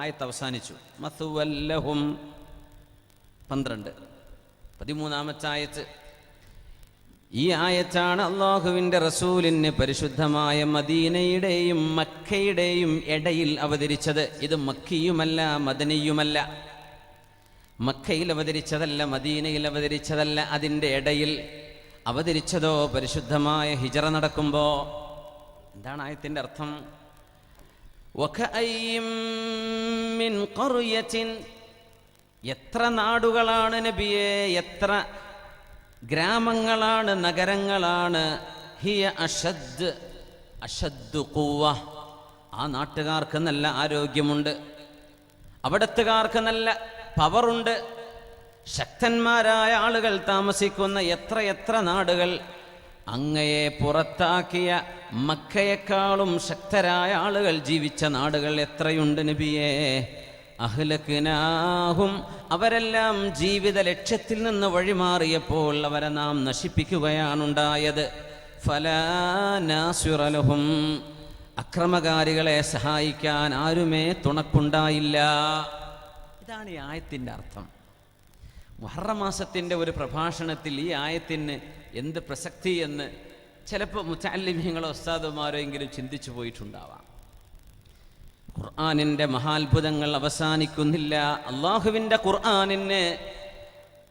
ആയത്ത് അവസാനിച്ചു. മഥുവല്ലഹും 12 13ാമത്തെ ആയത്ത്. ഈ ആയത്താണ് അള്ളാഹുവിൻ്റെ റസൂലിന് പരിശുദ്ധമായ മദീനയുടെയും മക്കയുടെയും ഇടയിൽ അവതരിച്ചത്. ഇത് മക്കിയുമല്ല മദനിയുമല്ല, മക്കയിൽ അവതരിച്ചതല്ല, മദീനയിൽ അവതരിച്ചതല്ല, അതിൻ്റെ ഇടയിൽ അവതരിച്ചതോ പരിശുദ്ധമായ ഹിജറ നടക്കുമ്പോൾ. എന്താണ് ആയത്തിൻ്റെ അർത്ഥം? വകഅയ്യിൻ മിൻ ഖർയത്തിൻ, എത്ര നാടുകളാണ് നബിയേ, എത്ര ഗ്രാമങ്ങളാണ്, നഗരങ്ങളാണ്, ഹിയ അഷദ്ദു ഖുവ്വ, ആ നാട്ടുകാർക്ക് നല്ല ആരോഗ്യമുണ്ട്, അവിടത്തുകാർക്ക് നല്ല പവറുണ്ട്, ശക്തന്മാരായ ആളുകൾ താമസിക്കുന്ന എത്ര നാടുകൾ. അങ്ങയെ പുറത്താക്കിയ മക്കയെക്കാളും ശക്തരായ ആളുകൾ ജീവിച്ച നാടുകൾ എത്രയുണ്ട് നബിയേ. അഹ്ലക്നാഹും, അവരെല്ലാം ജീവിത ലക്ഷ്യത്തിൽ നിന്ന് വഴിമാറിയപ്പോൾ അവരെ നാം നശിപ്പിക്കുകയാണുണ്ടായത്. ഫലാ നാസിറ ലഹും, അക്രമകാരികളെ സഹായിക്കാൻ ആരുമേ തുണക്കുണ്ടായില്ല. ഇതാണ് ഈ ആയത്തിൻ്റെ അർത്ഥം. മുഹറം മാസത്തിൻ്റെ ഒരു പ്രഭാഷണത്തിൽ ഈ ആയത്തിന് എന്ത് പ്രസക്തി എന്ന് ചിലപ്പോൾ മുതഅല്ലിമീങ്ങളോ ഉസ്താദുമാരോ എങ്കിലും ചിന്തിച്ചു പോയിട്ടുണ്ടാവാം. ഖുർആനിൻ്റെ മഹാത്ഭുതങ്ങൾ അവസാനിക്കുന്നില്ല. അള്ളാഹുവിൻ്റെ ഖുർആനിന്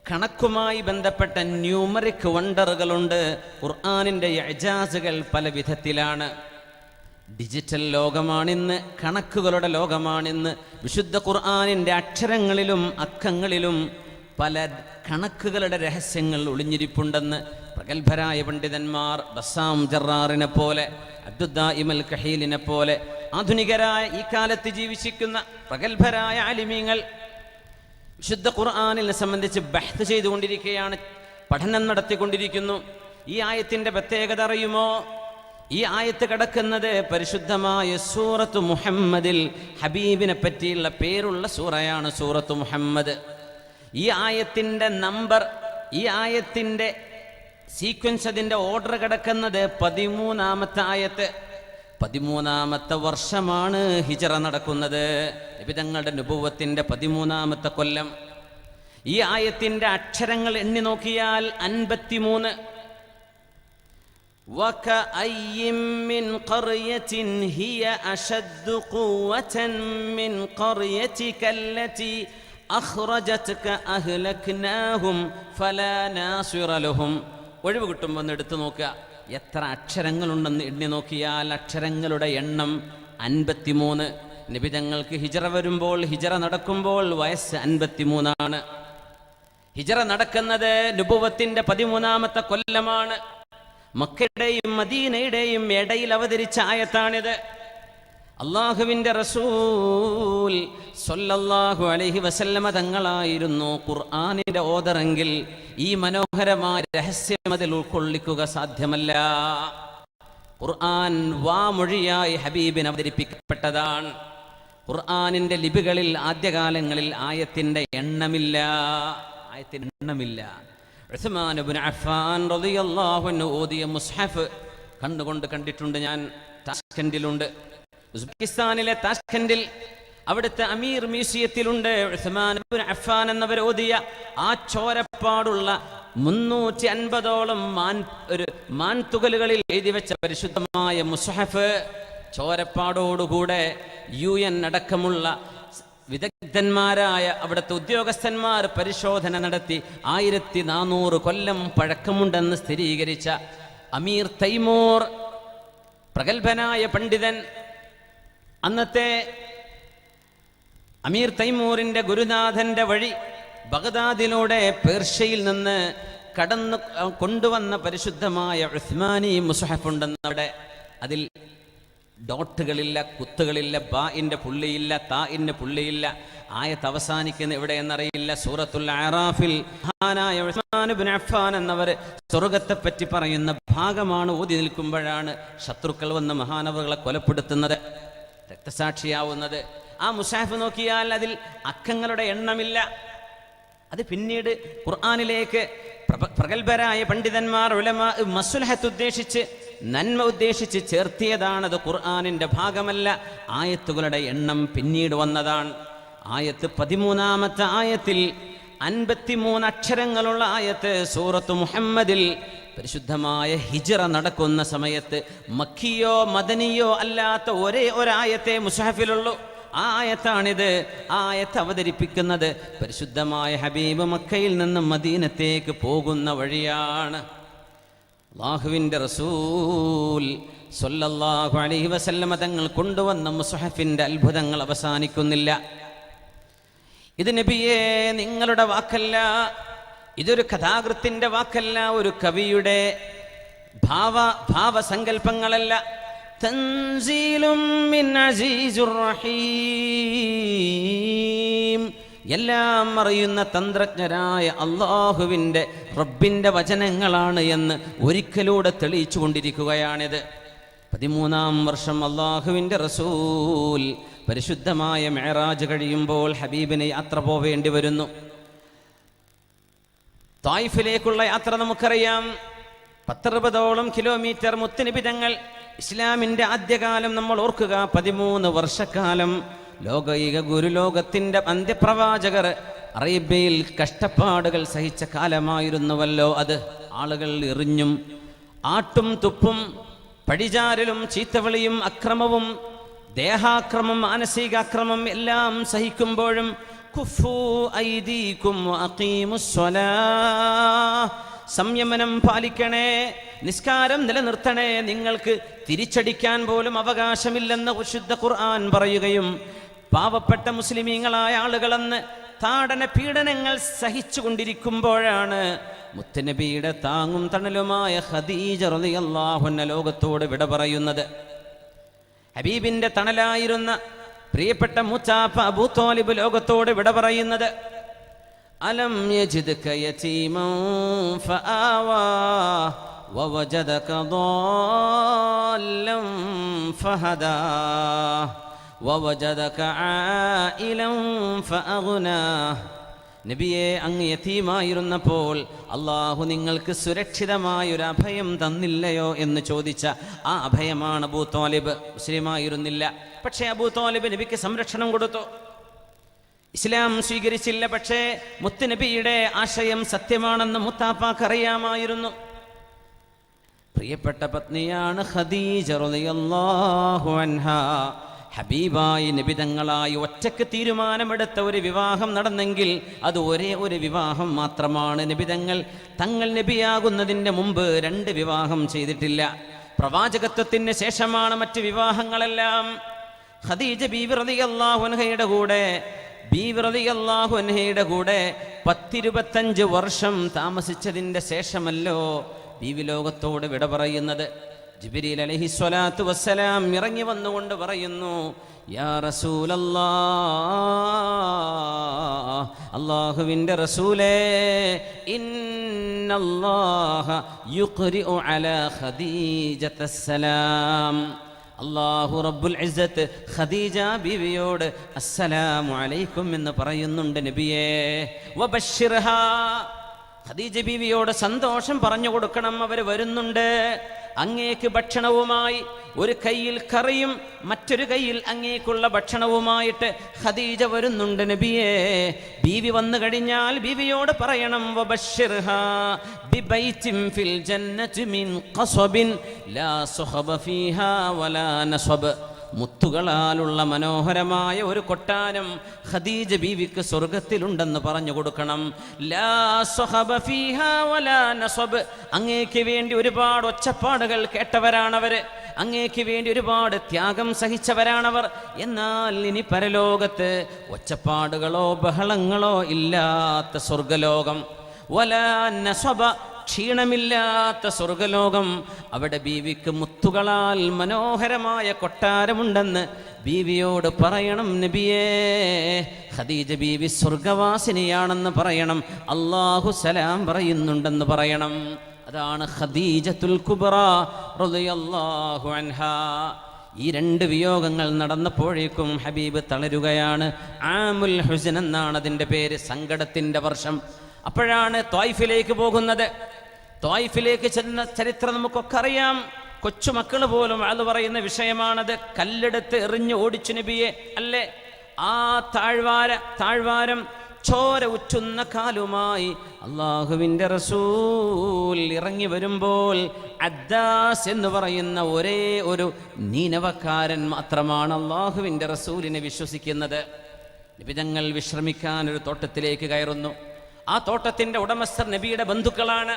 കണക്കുമായി ബന്ധപ്പെട്ട ന്യൂമറിക് വണ്ടറുകളുണ്ട്. ഖുർആനിൻ്റെ ഇഅ്ജാസുകൾ പല വിധത്തിലാണ്. ഡിജിറ്റൽ ലോകമാണിന്ന്, കണക്കുകളുടെ ലോകമാണിന്ന്. വിശുദ്ധ ഖുർആനിൻ്റെ അക്ഷരങ്ങളിലും അക്കങ്ങളിലും പല കണക്കുകളുടെ രഹസ്യങ്ങൾ ഒളിഞ്ഞിരിപ്പുണ്ടെന്ന് പ്രഗത്ഭരായ പണ്ഡിതന്മാർ ബസ്സാം ജറാറിനെ പോലെ, അബ്ദുദ്ദാഇമൽ കഹീലിനെ പോലെ, ആധുനികരായ ഈ കാലത്ത് ജീവിച്ചിരിക്കുന്ന പ്രഗത്ഭരായ ആലിമീങ്ങൾ വിശുദ്ധ ഖുർആനിനെ സംബന്ധിച്ച് ബഹ്ത് ചെയ്തുകൊണ്ടിരിക്കുകയാണ്, പഠനം നടത്തിക്കൊണ്ടിരിക്കുന്നു. ഈ ആയത്തിൻ്റെ പ്രത്യേകത അറിയുമോ? ഈ ആയത്ത് കിടക്കുന്നത് പരിശുദ്ധമായ സൂറത്ത് മുഹമ്മദിൽ, ഹബീബിനെ പറ്റിയുള്ള പേരുള്ള സൂറയാണ് സൂറത്ത് മുഹമ്മദ്. ഈ ആയത്തിൻ്റെ നമ്പർ, ഈ ആയത്തിൻ്റെ സീക്വൻസ്, അതിൻ്റെ ഓർഡർ കിടക്കുന്നത് 13ാമത്തെ ആയത്ത്. 13ാമത്തെ വർഷമാണ് ഹിജറ നടക്കുന്നത്, നബി തങ്ങളുടെ നുബുവത്തിൻ്റെ 13ാമത്തെ കൊല്ലം. ഈ ആയത്തിൻ്റെ അക്ഷരങ്ങൾ എണ്ണി നോക്കിയാൽ 53. وَكَأَيِّن مِّن قَرْيَةٍ هِيَ أَشَدُّ قُوَّةً مِّن قَرْيَتِكَ الَّتِي أَخْرَجَتْكَ أَهْلَكْنَاهُمْ فَلَا نَاصِرَ لَهُمْ. ഒഴിവ് കിട്ടുമ്പോൾ ഒന്ന് എടുത്തു നോക്കുക. എത്ര അക്ഷരങ്ങളുണ്ടെന്ന് എണ്ണി നോക്കിയാൽ അക്ഷരങ്ങളുടെ എണ്ണം 53. നബി തങ്ങൾക്ക് ഹിജറ വരുമ്പോൾ, ഹിജറ നടക്കുമ്പോൾ വയസ്സ് 53. ഹിജറ നടക്കുന്നത് നുബുവത്തിൻ്റെ 13ാമത്തെ കൊല്ലമാണ്. മക്കയുടെയും മദീനയുടെയും ഇടയിൽ അവതരിച്ച ആയത്താണിത്. അള്ളാഹുവിൻ്റെ റസൂൽ സ്വല്ലല്ലാഹു അലൈഹി വസല്ലമ തങ്ങളായിരുന്നു ഖുർആനിൻ്റെ ഓദറെങ്കിൽ ഈ മനോഹരമായ രഹസ്യം അതിൽ ഉൾക്കൊള്ളിക്കുക സാധ്യമല്ല. ഖുർആൻ വാമൊഴിയായി ഹബീബിന് അവതരിപ്പിക്കപ്പെട്ടതാണ്. ഖുർആനിൻ്റെ ലിപികളിൽ ആദ്യകാലങ്ങളിൽ ആയത്തിൻ്റെ എണ്ണമില്ല. ഉസ്മാൻ ഇബ്നു അഫ്ഫാൻ റളിയല്ലാഹു അൻഹു ഓതിയ മുസ്ഹഫ് കണ്ടിട്ടുണ്ട് ഞാൻ. താഷ്കൻഡിലുണ്ട്, ഉസ്ബെക്കിസ്ഥാനിലെ താഷ്കൻഡിൽ, അവിടുത്തെ അമീർ മ്യൂസിയത്തിലുണ്ട്. ഉസ്മാൻ ഇബ്നു അഫ്ഫാൻ എന്നവർ ഓതിയ ആ ചോരപ്പാടുള്ള 350ഓളം മാൻതുകലുകളിൽ എഴുതി വെച്ച പരിശുദ്ധമായ മുസ്ഹഫ്, ചോരപ്പാടോടുകൂടെ UN അടക്കമുള്ള വിദഗ്ധന്മാരായ അവിടുത്തെ ഉദ്യോഗസ്ഥന്മാർ പരിശോധന നടത്തി 1400 കൊല്ലം പഴക്കമുണ്ടെന്ന് സ്ഥിരീകരിച്ച അമീർ തൈമൂർ, പ്രഗത്ഭനായ പണ്ഡിതൻ, അന്നത്തെ അമീർ തൈമൂറിൻ്റെ ഗുരുനാഥൻ്റെ വഴി ബഗ്ദാദിലൂടെ പേർഷ്യയിൽ നിന്ന് കടന്നു കൊണ്ടുവന്ന പരിശുദ്ധമായ ഉസ്മാനി മുസ്ഹഫ് ഉണ്ടെന്നവിടെ. അതിൽ ഡോട്ടുകളില്ല, കുത്തുകളില്ല, ബാഇൻ്റെ പുള്ളിയില്ല, താഇൻ്റെ പുള്ളിയില്ല. ആയത്ത് അവസാനിക്കുന്ന എവിടെയെന്നറിയില്ല. സൂറത്തുൽ അറാഫിൽ മഹാനായ ഉസ്മാൻ ഇബ്നു അഫ്ഫാൻ എന്നവർ സ്വർഗത്തെപ്പറ്റി പറയുന്ന ഭാഗമാണ് ഓതി നിൽക്കുമ്പോഴാണ് ശത്രുക്കൾ വന്ന് മഹാനവറുകളെ കൊലപ്പെടുത്തുന്നത്, രക്തസാക്ഷിയാവുന്നത്. ആ മുസാഫ് നോക്കിയാൽ അതിൽ അക്കങ്ങളുടെ എണ്ണമില്ല. അത് പിന്നീട് ഖുർആനിലേക്ക് പ്രഗത്ഭരായ പണ്ഡിതന്മാർ, ഉലമാ, മസ്ലഹത്ത് ഉദ്ദേശിച്ച് നന്മ ഉദ്ദേശിച്ച് ചേർത്തിയതാണത്. ഖുർആനിൻ്റെ ഭാഗമല്ല. ആയത്തുകളുടെ എണ്ണം പിന്നീട് വന്നതാണ്. ആയത്ത് 13-ാമത്തെ ആയത്തിൽ 53 അക്ഷരങ്ങളുള്ള ആയത്ത് സൂറത്ത് മുഹമ്മദിൽ പരിശുദ്ധമായ ഹിജ്റ നടക്കുന്ന സമയത്ത് മക്കിയോ മദനിയോ അല്ലാത്ത ഒരേ ഒരായത്തെ മുസ്ഹഫിലുള്ളൂ. ആ ആയത്താണിത്. ആ ആയത്ത് അവതരിപ്പിക്കുന്നത് പരിശുദ്ധമായ ഹബീബ് മക്കയിൽ നിന്ന് മദീനത്തേക്ക് പോകുന്ന വഴിയാണ്. അല്ലാഹുവിൻ്റെ റസൂൽ സ്വല്ലല്ലാഹു അലൈഹി വസല്ലമ തങ്ങൾ കൊണ്ടുവന്ന മുസ്ഹഫിൻ്റെ അത്ഭുതങ്ങൾ അവസാനിക്കുന്നില്ല. ഇത് നബിയേ നിങ്ങളുടെ വാക്കല്ല, ഇതൊരു കഥാകൃത്തിൻ്റെ വാക്കല്ല, ഒരു കവിയുടെ ഭാവസങ്കല്പങ്ങളല്ല. തൻസീലും മിൻ അസീസുർ റഹീം, എല്ലാം അറിയുന്ന തന്ത്രജ്ഞരായ അള്ളാഹുവിൻ്റെ റബ്ബിൻ്റെ വചനങ്ങളാണ് എന്ന് ഒരിക്കലൂടെ തെളിയിച്ചു കൊണ്ടിരിക്കുകയാണിത്. 13-ാം വർഷം അള്ളാഹുവിൻ്റെ റസൂൽ പരിശുദ്ധമായ മിഅ്റാജ് കഴിയുമ്പോൾ ഹബീബിന് യാത്ര പോവേണ്ടി വരുന്നു. തായിഫിലേക്കുള്ള യാത്ര നമുക്കറിയാം. 10-60 കിലോമീറ്റർ. മുത്തുനബി തങ്ങൾ ഇസ്ലാമിൻ്റെ ആദ്യകാലം നമ്മൾ ഓർക്കുക. 13 വർഷക്കാലം ലോകൈക ഗുരുലോകത്തിൻ്റെ അന്ത്യപ്രവാചകർ അറേബ്യയിൽ കഷ്ടപ്പാടുകൾ സഹിച്ച കാലമായിരുന്നുവല്ലോ അത്. ആളുകൾ എറിഞ്ഞും ആട്ടും തുപ്പും പടിചാരലും ചീത്തവിളിയും അക്രമവും ദേഹാക്രമം മാനസികാക്രമം എല്ലാം സഹിക്കുമ്പോഴും കുഫൂ ഐദീകും വഅഖീമുസ്സലാഹ്, സംയമനം പാലിക്കണേ, നിസ്കാരം നിലനിർത്തണേ, നിങ്ങൾക്ക് തിരിച്ചടിക്കാൻ പോലും അവകാശമില്ലെന്ന് വിശുദ്ധ ഖുർആൻ പറയുകയും പാവപ്പെട്ട മുസ്ലിമീങ്ങളായ ആളുകളെന്ന് താടന പീഡനങ്ങൾ സഹിച്ചുകൊണ്ടിരിക്കുമ്പോഴാണ് മുത്തുനബിയുടെ താങ്ങും തണലുമായ ഖദീജ റളിയല്ലാഹു അൻഹ ലോകത്തോട് വിട പറയുന്നത്. ഹബീബിൻ്റെ തണലായിരുന്ന പ്രിയപ്പെട്ട മൂച്ചാപ്പ അബൂ ത്വാലിബ് ലോകത്തോട് വിട പറയുന്നത്. അലം യജിദ്ക യതീമൻ ഫആവാ വവജദക ضالًا ഫഹദാ വവജദക ആയിലൻ ഫഅഗ്നാ. നബിയെ, അങ്ങ് യതീമായിരുന്നപ്പോൾ അള്ളാഹു നിങ്ങൾക്ക് സുരക്ഷിതമായൊരു അഭയം തന്നില്ലയോ എന്ന് ചോദിച്ച ആ അഭയമാണ് അബൂ ത്വാലിബ്. മുസ്ലിമായിരുന്നില്ല, പക്ഷേ അബൂ ത്വാലിബ് നബിക്ക് സംരക്ഷണം കൊടുത്തു. ഇസ്ലാം സ്വീകരിച്ചില്ല, പക്ഷേ മുത്തുനബിയുടെ ആശയം സത്യമാണെന്ന് മുത്താപ്പാക്ക് അറിയാമായിരുന്നു. പ്രിയപ്പെട്ട പത്നിയാണ് ഖദീജ റളിയല്ലാഹു അൻഹാ. ഹബീബായി നബിതങ്ങളായി ഒറ്റക്ക് തീരുമാനമെടുത്ത ഒരു വിവാഹം നടന്നെങ്കിൽ അത് ഒരേ ഒരു വിവാഹം മാത്രമാണ്. നബിതങ്ങൾ തങ്ങൾ നബിയാകുന്നതിൻ്റെ മുമ്പ് 2 വിവാഹം ചെയ്തിട്ടില്ല. പ്രവാചകത്വത്തിന് ശേഷമാണ് മറ്റ് വിവാഹങ്ങളെല്ലാം. ഖദീജ ബീവി റളിയല്ലാഹു അൻഹയുടെ കൂടെ 10-25 വർഷം താമസിച്ചതിൻ്റെ ശേഷമല്ലോ ബീവി ലോകത്തോട് വിട പറയുന്നത്. ജിബ്രീൽ അലൈഹിസ്സലാത്തു വസ്സലാം ഇറങ്ങി വന്നുകൊണ്ട് പറയുന്നു, യാ റസൂലല്ലാഹ്, അല്ലാഹുവിൻ്റെ റസൂലേ, ഇന്നല്ലാഹ യുഖ്രിഉ അലാ ഖദീജത്തസ്സലാം. അല്ലാഹു റബ്ബുൽ ഇസ്സത്ത് ഖദീജ ബീവിയോട് അസ്സലാമു അലൈക്കും എന്ന് പറയുന്നുണ്ട് നബിയേ. വബശ്ശിർഹാ, ഖദീജ ബീവിയോട് സന്തോഷം പറഞ്ഞു കൊടുക്കണം, അവർ വരുന്നുണ്ട്. അങ്ങേക്ക് ഭക്ഷണവുമായി ഒരു കയ്യിൽ കറിയും മറ്റൊരു കയ്യിൽ അങ്ങേക്കുള്ള ഭക്ഷണവുമായിട്ട് ഖദീജ വരുന്നുണ്ട് നബിയേ. ബീവി വന്നു കഴിഞ്ഞാൽ ബീവിയോട് പറയണം, വബശ്ശിർഹാ ബിബൈതിൻ ഫിൽ ജന്നതി മിൻ ഖസബിൻ ലാ സുഖബ ഫീഹാ വലാ നസബ്. മുത്തുകളാലുള്ള മനോഹരമായ ഒരു കൊട്ടാരം ഖദീജ ബീവിക്ക് സ്വർഗത്തിലുണ്ടെന്ന് പറഞ്ഞു കൊടുക്കണം. ലാ സുഖബ ഫീഹാ വലാ നസബ്. അങ്ങേക്ക് വേണ്ടി ഒരുപാട് ഒച്ചപ്പാടുകൾ കേട്ടവരാണവർ, അങ്ങേക്ക് വേണ്ടി ഒരുപാട് ത്യാഗം സഹിച്ചവരാണവർ. എന്നാൽ ഇനി പരലോകത്ത് ഒച്ചപ്പാടുകളോ ബഹളങ്ങളോ ഇല്ലാത്ത സ്വർഗലോകം, വലാ നസബ, ക്ഷീണമില്ലാത്ത സ്വർഗലോകം. അവിടെ ബീവിക്ക് മുത്തുകളാൽ മനോഹരമായ കൊട്ടാരമുണ്ടെന്ന് ബീവിയോട് പറയണം നബിയേ. ഖദീജ ബീവി സ്വർഗവാസിനിയാണെന്ന് പറയണം, അല്ലാഹു സലാം പറയുന്നുണ്ടെന്ന് പറയണം. അതാണ് ഖദീജത്തുൽ കുബ്ര റളിയല്ലാഹു അൻഹാ. ഈ 2 വിയോഗങ്ങൾ നടന്നപ്പോഴേക്കും ഹബീബ് തളരുകയാണ്. ആമുൽ ഹുസ്ൻ എന്നാണ് അതിൻ്റെ പേര്, സങ്കടത്തിൻ്റെ വർഷം. അപ്പോഴാണ് ത്വായിഫിലേക്ക് പോകുന്നത്. ത്വായിഫിലേക്ക് ചെന്ന ചരിത്രം നമുക്കൊക്കെ അറിയാം. കൊച്ചുമക്കൾ പോലും അത് പറയുന്ന വിഷയമാണത്. കല്ലെടുത്ത് എറിഞ്ഞ് ഓടിച്ചു നബിയെ അല്ലേ. ആ താഴ്വാരം ചോര ഉറ്റുന്ന കാലുമായി അള്ളാഹുവിൻ്റെ റസൂൽ ഇറങ്ങി വരുമ്പോൾ അദ്ദാസ് എന്ന് പറയുന്ന ഒരേ ഒരു നീനവക്കാരൻ മാത്രമാണ് അള്ളാഹുവിൻ്റെ റസൂലിനെ വിശ്വസിക്കുന്നത്. നബിതങ്ങൾ വിശ്രമിക്കാൻ ഒരു തോട്ടത്തിലേക്ക് കയറുന്നു. ആ തോട്ടത്തിൻ്റെ ഉടമസ്ഥർ നബിയുടെ ബന്ധുക്കളാണ്.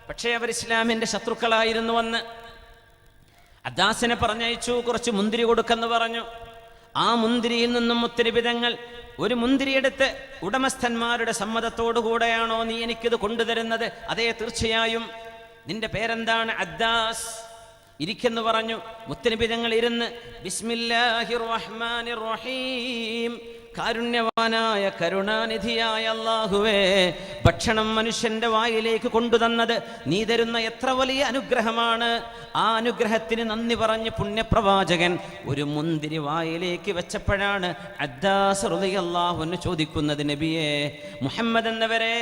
പക്ഷേ അവർ ഇസ്ലാമിൻ്റെ ശത്രുക്കളായിരുന്നു. വന്ന് അദ്ദാസിനെ പറഞ്ഞയച്ചു, കുറച്ച് മുന്തിരി കൊടുക്കെന്ന് പറഞ്ഞു. ആ മുന്തിരിയിൽ നിന്നും മുത്തനബിതങ്ങൾ ഒരു മുന്തിരിയെടുത്ത് ഉടമസ്ഥന്മാരുടെ സമ്മതത്തോടുകൂടെയാണോ നീ എനിക്കിത് കൊണ്ടുതരുന്നത്? അതേ, തീർച്ചയായും. നിന്റെ പേരെന്താണ്? അദ്ദാസ്. ഇരിക്കെന്ന് പറഞ്ഞു. മുത്തനബിതങ്ങൾ ഇരുന്ന് ബിസ്മില്ലാഹിർ റഹ്മാനിർ റഹീം, കാരുണ്യവാനായ കരുണാനിധിയായ അല്ലാഹുവേ, ഭക്ഷണം മനുഷ്യന്റെ വായിലേക്ക് കൊണ്ടുതന്നത് നീ തരുന്ന എത്ര വലിയ അനുഗ്രഹമാണ്. ആ അനുഗ്രഹത്തിന് നന്ദി പറഞ്ഞ് പുണ്യപ്രവാചകൻ ഒരു മുന്തിരി വായിലേക്ക് വെച്ചപ്പോഴാണ് അദ്ദാസ് റളിയല്ലാഹു അൻഹു ചോദിക്കുന്നത്, നബിയേ മുഹമ്മദ് എന്നവരെ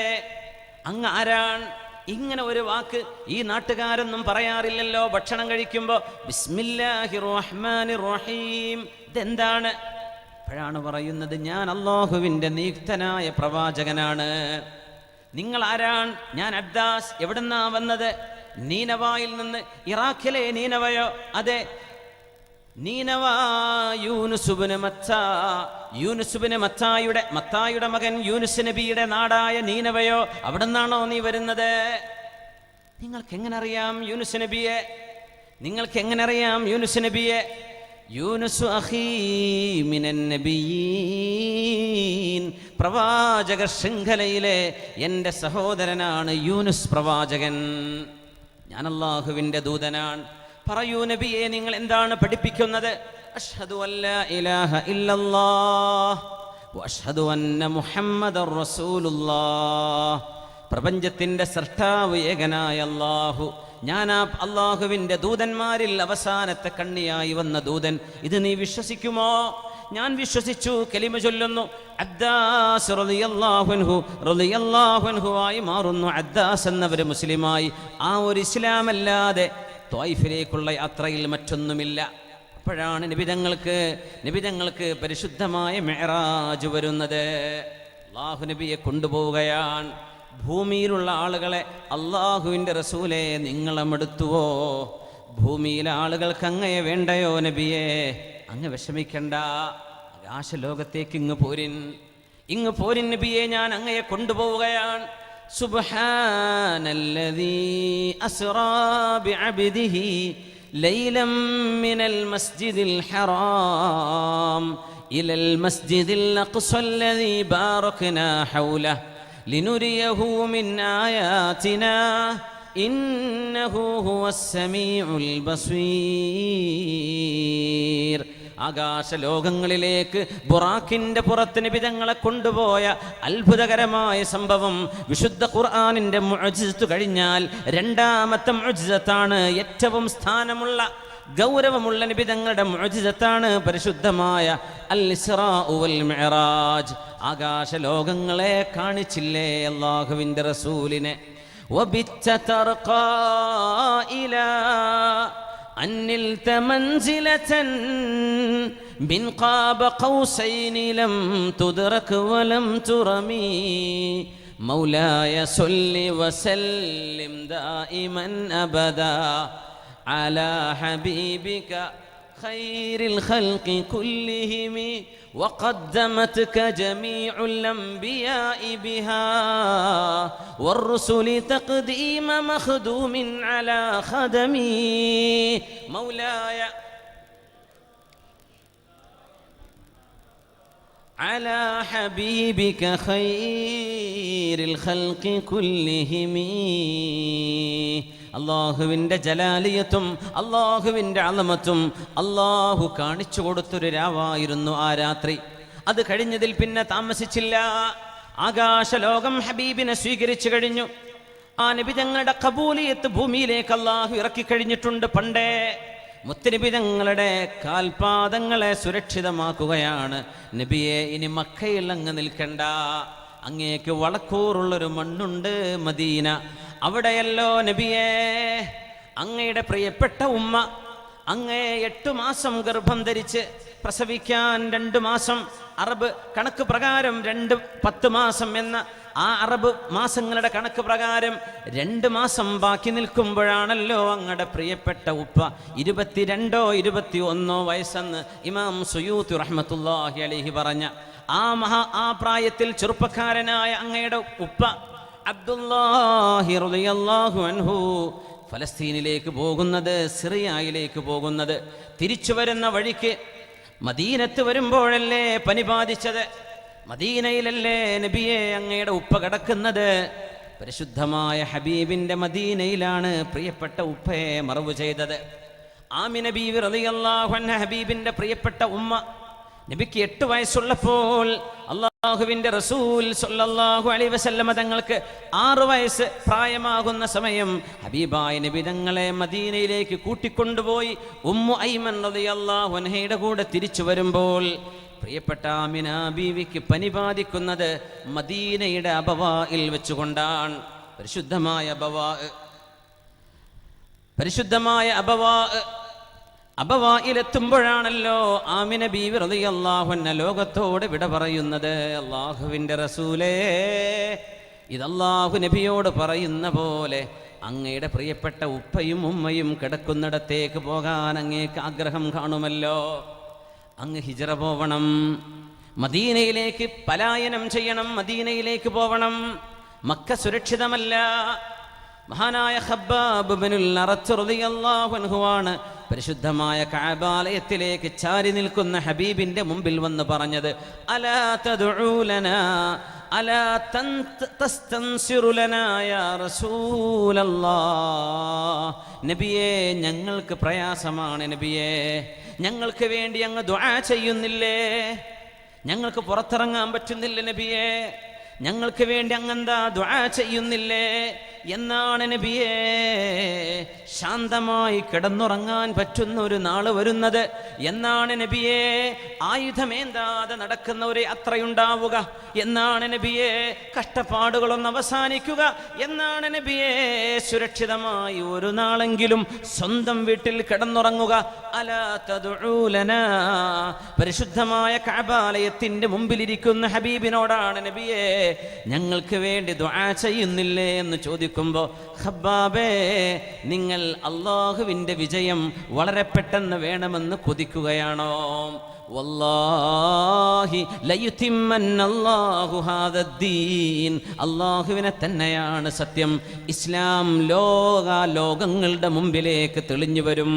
അങ്ങ് ആരാണ്? ഇങ്ങനെ ഒരു വാക്ക് ഈ നാട്ടുകാരൊന്നും പറയാറില്ലല്ലോ ഭക്ഷണം കഴിക്കുമ്പോൾ. ബിസ്മില്ലാഹിർ റഹ്മാനിർ റഹീം, ഇതെന്താണ്? അപ്പോഴാണ് പറയുന്നത്, ഞാൻ അല്ലാഹുവിൻ്റെ നിയുക്തനായ പ്രവാചകനാണ്. നിങ്ങൾ ആരാണ്? ഞാൻ അദ്ദാസ്. എവിടുന്നാ വന്നത്? നീനവായിൽ നിന്ന്. ഇറാഖിലെ നീനവയോ? അതെ, നീനവ യൂനുസുബ്നു മത്താ. യൂനുസുബ്നു മത്തായുടെ മകൻ യൂനുസ് നബിയുടെ നാടായ നീനവയോ? അവിടെ നിന്നാണോ നീ വരുന്നത്? നിങ്ങൾക്ക് എങ്ങനെ അറിയാം യൂനുസ് നബിയെ? നിങ്ങൾക്ക് എങ്ങനെ അറിയാം യൂനുസ് നബിയെ? യൂനുസ് അഖീ മിനൻ നബിയീൻ, പ്രവാചക ശൃംഖലയിലെ എൻ്റെ സഹോദരനാണ് യൂനുസ് പ്രവാചകൻ. ഞാൻ അല്ലാഹുവിൻ്റെ ദൂതനാണ്. പറയൂ നബിയെ, നിങ്ങൾ എന്താണ് പഠിപ്പിക്കുന്നത്? അഷ്ഹദു അല്ലാ ഇലാഹ ഇല്ലല്ലാഹ് വഅഷ്ഹദു അന്ന മുഹമ്മദർ റസൂലുള്ളാഹ്. പ്രപഞ്ചത്തിൻ്റെ സൃഷ്ടാവ് ഏകനായ അല്ലാഹു, ഞാൻ ആ അള്ളാഹുവിൻ്റെ ദൂതന്മാരിൽ അവസാനത്തെ കണ്ണിയായി വന്ന ദൂതൻ. ഇത് നീ വിശ്വസിക്കുമോ? ഞാൻ വിശ്വസിച്ചു. കലിമ ചൊല്ലുന്നു. അദ്ദാസ് റളിയല്ലാഹു അൻഹു ആയി മാറുന്നു. അദ്ദാസ് എന്നവർ മുസ്ലിമായി. ആ ഒരു ഇസ്ലാമല്ലാതെ ത്വായിഫിലേക്കുള്ള യാത്രയിൽ മറ്റൊന്നുമില്ല. അപ്പോഴാണ് നബിതങ്ങൾക്ക് പരിശുദ്ധമായ മിഅ്റാജ് വരുന്നത്. അല്ലാഹു നബിയെ കൊണ്ടുപോവുകയാണ്. ഭൂമിയിലുള്ള ആളുകളെ അള്ളാഹുവിൻ്റെ റസൂലെ നിങ്ങളെടുത്തുവോ? ഭൂമിയിലെ ആളുകൾക്ക് അങ്ങയെ വേണ്ടയോ നബിയെ? അങ്ങ് വിഷമിക്കണ്ട, ആകാശലോകത്തേക്ക് ഇങ്ങ് പോരിൻ നബിയെ, ഞാൻ അങ്ങയെ കൊണ്ടുപോവുകയാണ്. സുബ്ഹാനല്ലദീ അസ്റാ ബിഅബ്ദിഹി ലൈലം മിനൽ മസ്ജിദിൽ ഹറാം ഇലൽ മസ്ജിദിൽ അഖ്സല്ലദീ ബാറക്നാ ഹൗലഹു ലിനുരിയഹു മിൻ ആയാതിനാ ഇന്നഹു ഹുവസ് സമീഉൽ ബസീർ. ആകാശലോകങ്ങളിലേക്ക് ബുറാഖിൻ്റെ പുറത്ത് നബിതങ്ങളെ കൊണ്ടുപോയ അത്ഭുതകരമായ സംഭവം വിശുദ്ധ ഖുർആനിൻ്റെ മുഅ്ജിസത്ത് കഴിഞ്ഞാൽ രണ്ടാമത്തെ മുഅ്ജിസത്താണ്. ഏറ്റവും സ്ഥാനമുള്ള ഗൗരവമുള്ള നബിതങ്ങളുടെ മുഅ്ജിസത്താണ് പരിശുദ്ധമായ അൽ ഇസ്റാ വൽ മിഅ്റാജ്. ആകാശലോകങ്ങളെ കാണിച്ചില്ലേ അല്ലാഹുവിൻ്റെ റസൂലിനെ? വബിത്ത തർഖാ ഇലാ അന്നിൽത മൻസിലതൻ ബിൻ ഖാബ ഖൗസൈനി ലം തുദ്റക വലം തുറമി മൗലായ സല്ലി വസല്ലിം ദായിമൻ അബദാ അലാ ഹബീബിക ഖൈറിൽ ഖൽഖി കുല്ലിഹിം وقدمتك جميع الأنبياء بها والرسل تقديم مخدوم على خدمي مولاي على حبيبك خير الخلق كلهم. അള്ളാഹുവിൻ്റെ ജലാലിയത്തും അള്ളാഹുവിൻ്റെ അളമത്തും അള്ളാഹു കാണിച്ചു കൊടുത്തൊരു രാവായിരുന്നു ആ രാത്രി. അത് കഴിഞ്ഞതിൽ പിന്നെ താമസിച്ചില്ല. ആകാശലോകം ഹബീബിനെ സ്വീകരിച്ചു കഴിഞ്ഞു. ആ നബിതങ്ങളുടെ ഖബൂലിയത്ത് ഭൂമിയിലേക്ക് അള്ളാഹു ഇറക്കി കഴിഞ്ഞിട്ടുണ്ട്. പണ്ടേ മുത്തനബിതങ്ങളുടെ കാൽപാദങ്ങളെ സുരക്ഷിതമാക്കുകയാണ്. നബിയെ, ഇനി മക്കയിൽ അങ്ങ് നിൽക്കണ്ട, അങ്ങേക്ക് വളക്കൂറുള്ളൊരു മണ്ണുണ്ട് മദീന, അവിടെയല്ലോ നബിയെ അങ്ങയുടെ പ്രിയപ്പെട്ട ഉമ്മ അങ്ങയെ 8 മാസം ഗർഭം ധരിച്ച് പ്രസവിക്കാൻ 2 മാസം, അറബ് കണക്ക് പ്രകാരം 10 മാസം എന്ന ആ അറബ് മാസങ്ങളുടെ കണക്ക് പ്രകാരം 2 മാസം ബാക്കി നിൽക്കുമ്പോഴാണല്ലോ അങ്ങയുടെ പ്രിയപ്പെട്ട ഉപ്പ 22 21 വയസ്സെന്ന് ഇമാം സുയൂത്തി റഹ്മത്തുള്ളാഹി അലൈഹി പറഞ്ഞ ആ പ്രായത്തിൽ ചെറുപ്പക്കാരനായ അങ്ങയുടെ ഉപ്പ അബ്ദുല്ലാഹി റളിയല്ലാഹു അൻഹു ഫലസ്തീനിലേക്ക് പോകുന്നത്, സിറിയയിലേക്ക് പോകുന്നത്. തിരിച്ചു വരുന്ന വഴിക്ക് മദീനത്ത് വരുമ്പോഴല്ലേ പനി ബാധിച്ചത്? മദീനയിലല്ലേ നബിയെ അങ്ങയുടെ ഉപ്പ കിടക്കുന്നത്? പരിശുദ്ധമായ ഹബീബിന്റെ മദീനയിലാണ് പ്രിയപ്പെട്ട ഉപ്പയെ മറവു ചെയ്തത്. ആമിന ബീവി റളിയല്ലാഹു അൻഹ, ഹബീബിന്റെ പ്രിയപ്പെട്ട ഉമ്മ, നബിക്ക് 8 വയസ്സുള്ളപ്പോൾ അള്ളാഹുവിന്റെ റസൂൽ സ്വല്ലല്ലാഹു അലൈഹി വസല്ലമ തങ്ങൾക്ക് 6 വയസ്സ് പ്രായമാകുന്ന സമയം ഹബീബായ നബി തങ്ങളെ മദീനയിലേക്ക് കൂട്ടിക്കൊണ്ടുപോയി ഉമ്മു ഐമൻ റളിയല്ലാഹു അൻഹയുടെ കൂടെ തിരിച്ചു വരുമ്പോൾ പ്രിയപ്പെട്ട ആമിന ബീവിക്ക് പനി ബാധിക്കുന്നത് മദീനയുടെ അബവായിൽ വെച്ചുകൊണ്ടാണ്. പരിശുദ്ധമായ അബവായിലെത്തുമ്പോഴാണല്ലോ ആമിന ബീവി റളിയല്ലാഹു അൻഹ ലോകത്തോട് വിട പറയുന്നത്. അള്ളാഹുവിൻ്റെ റസൂലേ, ഇതല്ലാഹു നബിയോട് പറയുന്ന പോലെ അങ്ങയുടെ പ്രിയപ്പെട്ട ഉപ്പയും ഉമ്മയും കിടക്കുന്നിടത്തേക്ക് പോകാൻ അങ്ങേക്ക് ആഗ്രഹം കാണുമല്ലോ. അങ്ങ് ഹിജറ പോവണം, മദീനയിലേക്ക് പലായനം ചെയ്യണം, മദീനയിലേക്ക് പോവണം. മക്ക സുരക്ഷിതമല്ല. മഹാനായ ഖബ്ബാബ് ഇബ്നുൽ അറത്ത് റളിയല്ലാഹു അൻഹുവാണ് പരിശുദ്ധമായ കഅബാലയത്തിലേക്ക് ചാരി നിൽക്കുന്ന ഹബീബിന്റെ മുമ്പിൽ വന്ന് പറഞ്ഞത്, അലാ തദ്ഉ ലനാ അലാ തസ്തൻസിറു ലനാ യാ റസൂലല്ലാഹ്. നബിയേ, ഞങ്ങൾക്ക് പ്രയാസമാണ് നബിയേ, ഞങ്ങൾക്ക് വേണ്ടി അങ്ങ് ദുആ ചെയ്യുന്നില്ലേ? ഞങ്ങൾക്ക് പുറത്തിറങ്ങാൻ പറ്റുന്നില്ല നബിയേ, ഞങ്ങൾക്ക് വേണ്ടി അങ്ങെന്താ ദുആ ചെയ്യുന്നില്ലേ എന്നാണ് നബിയേ. ശാന്തമായി കിടന്നുറങ്ങാൻ പറ്റുന്ന ഒരു നാള് വരുന്നത് എന്നാണ് നബിയേ. ആയുധമേന്താതെ നടക്കുന്ന ഒരു യാത്രയുണ്ടാവുക എന്നാണ് നബിയേ. കഷ്ടപ്പാടുകളൊന്ന് അവസാനിക്കുക എന്നാണ് നബിയേ. സുരക്ഷിതമായി ഒരു നാളെങ്കിലും സ്വന്തം വീട്ടിൽ കിടന്നുറങ്ങുക. അലാ തദ്ഉ ലനാ, പരിശുദ്ധമായ കഅബാലയത്തിന്റെ മുമ്പിലിരിക്കുന്ന ഹബീബിനോടാണ് നബിയേ ഞങ്ങൾക്ക് വേണ്ടി ദുആ ചെയ്യുന്നില്ലേ എന്ന് ചോദിക്കുമ്പോൾ, ഖബ്ബാബേ, നിങ്ങൾ അള്ളാഹുവിൻ്റെ വിജയം വളരെ പെട്ടെന്ന് വേണമെന്ന് കൊതിക്കുകയാണോ? വല്ലാഹി ലയുതിമ്മന്നല്ലാഹു ഹാദദ്ദീൻ, അള്ളാഹുവിനെ തന്നെയാണ് സത്യം. ഇസ്ലാം ലോകങ്ങളുടെ മുമ്പിലേക്ക് തെളിഞ്ഞു വരും.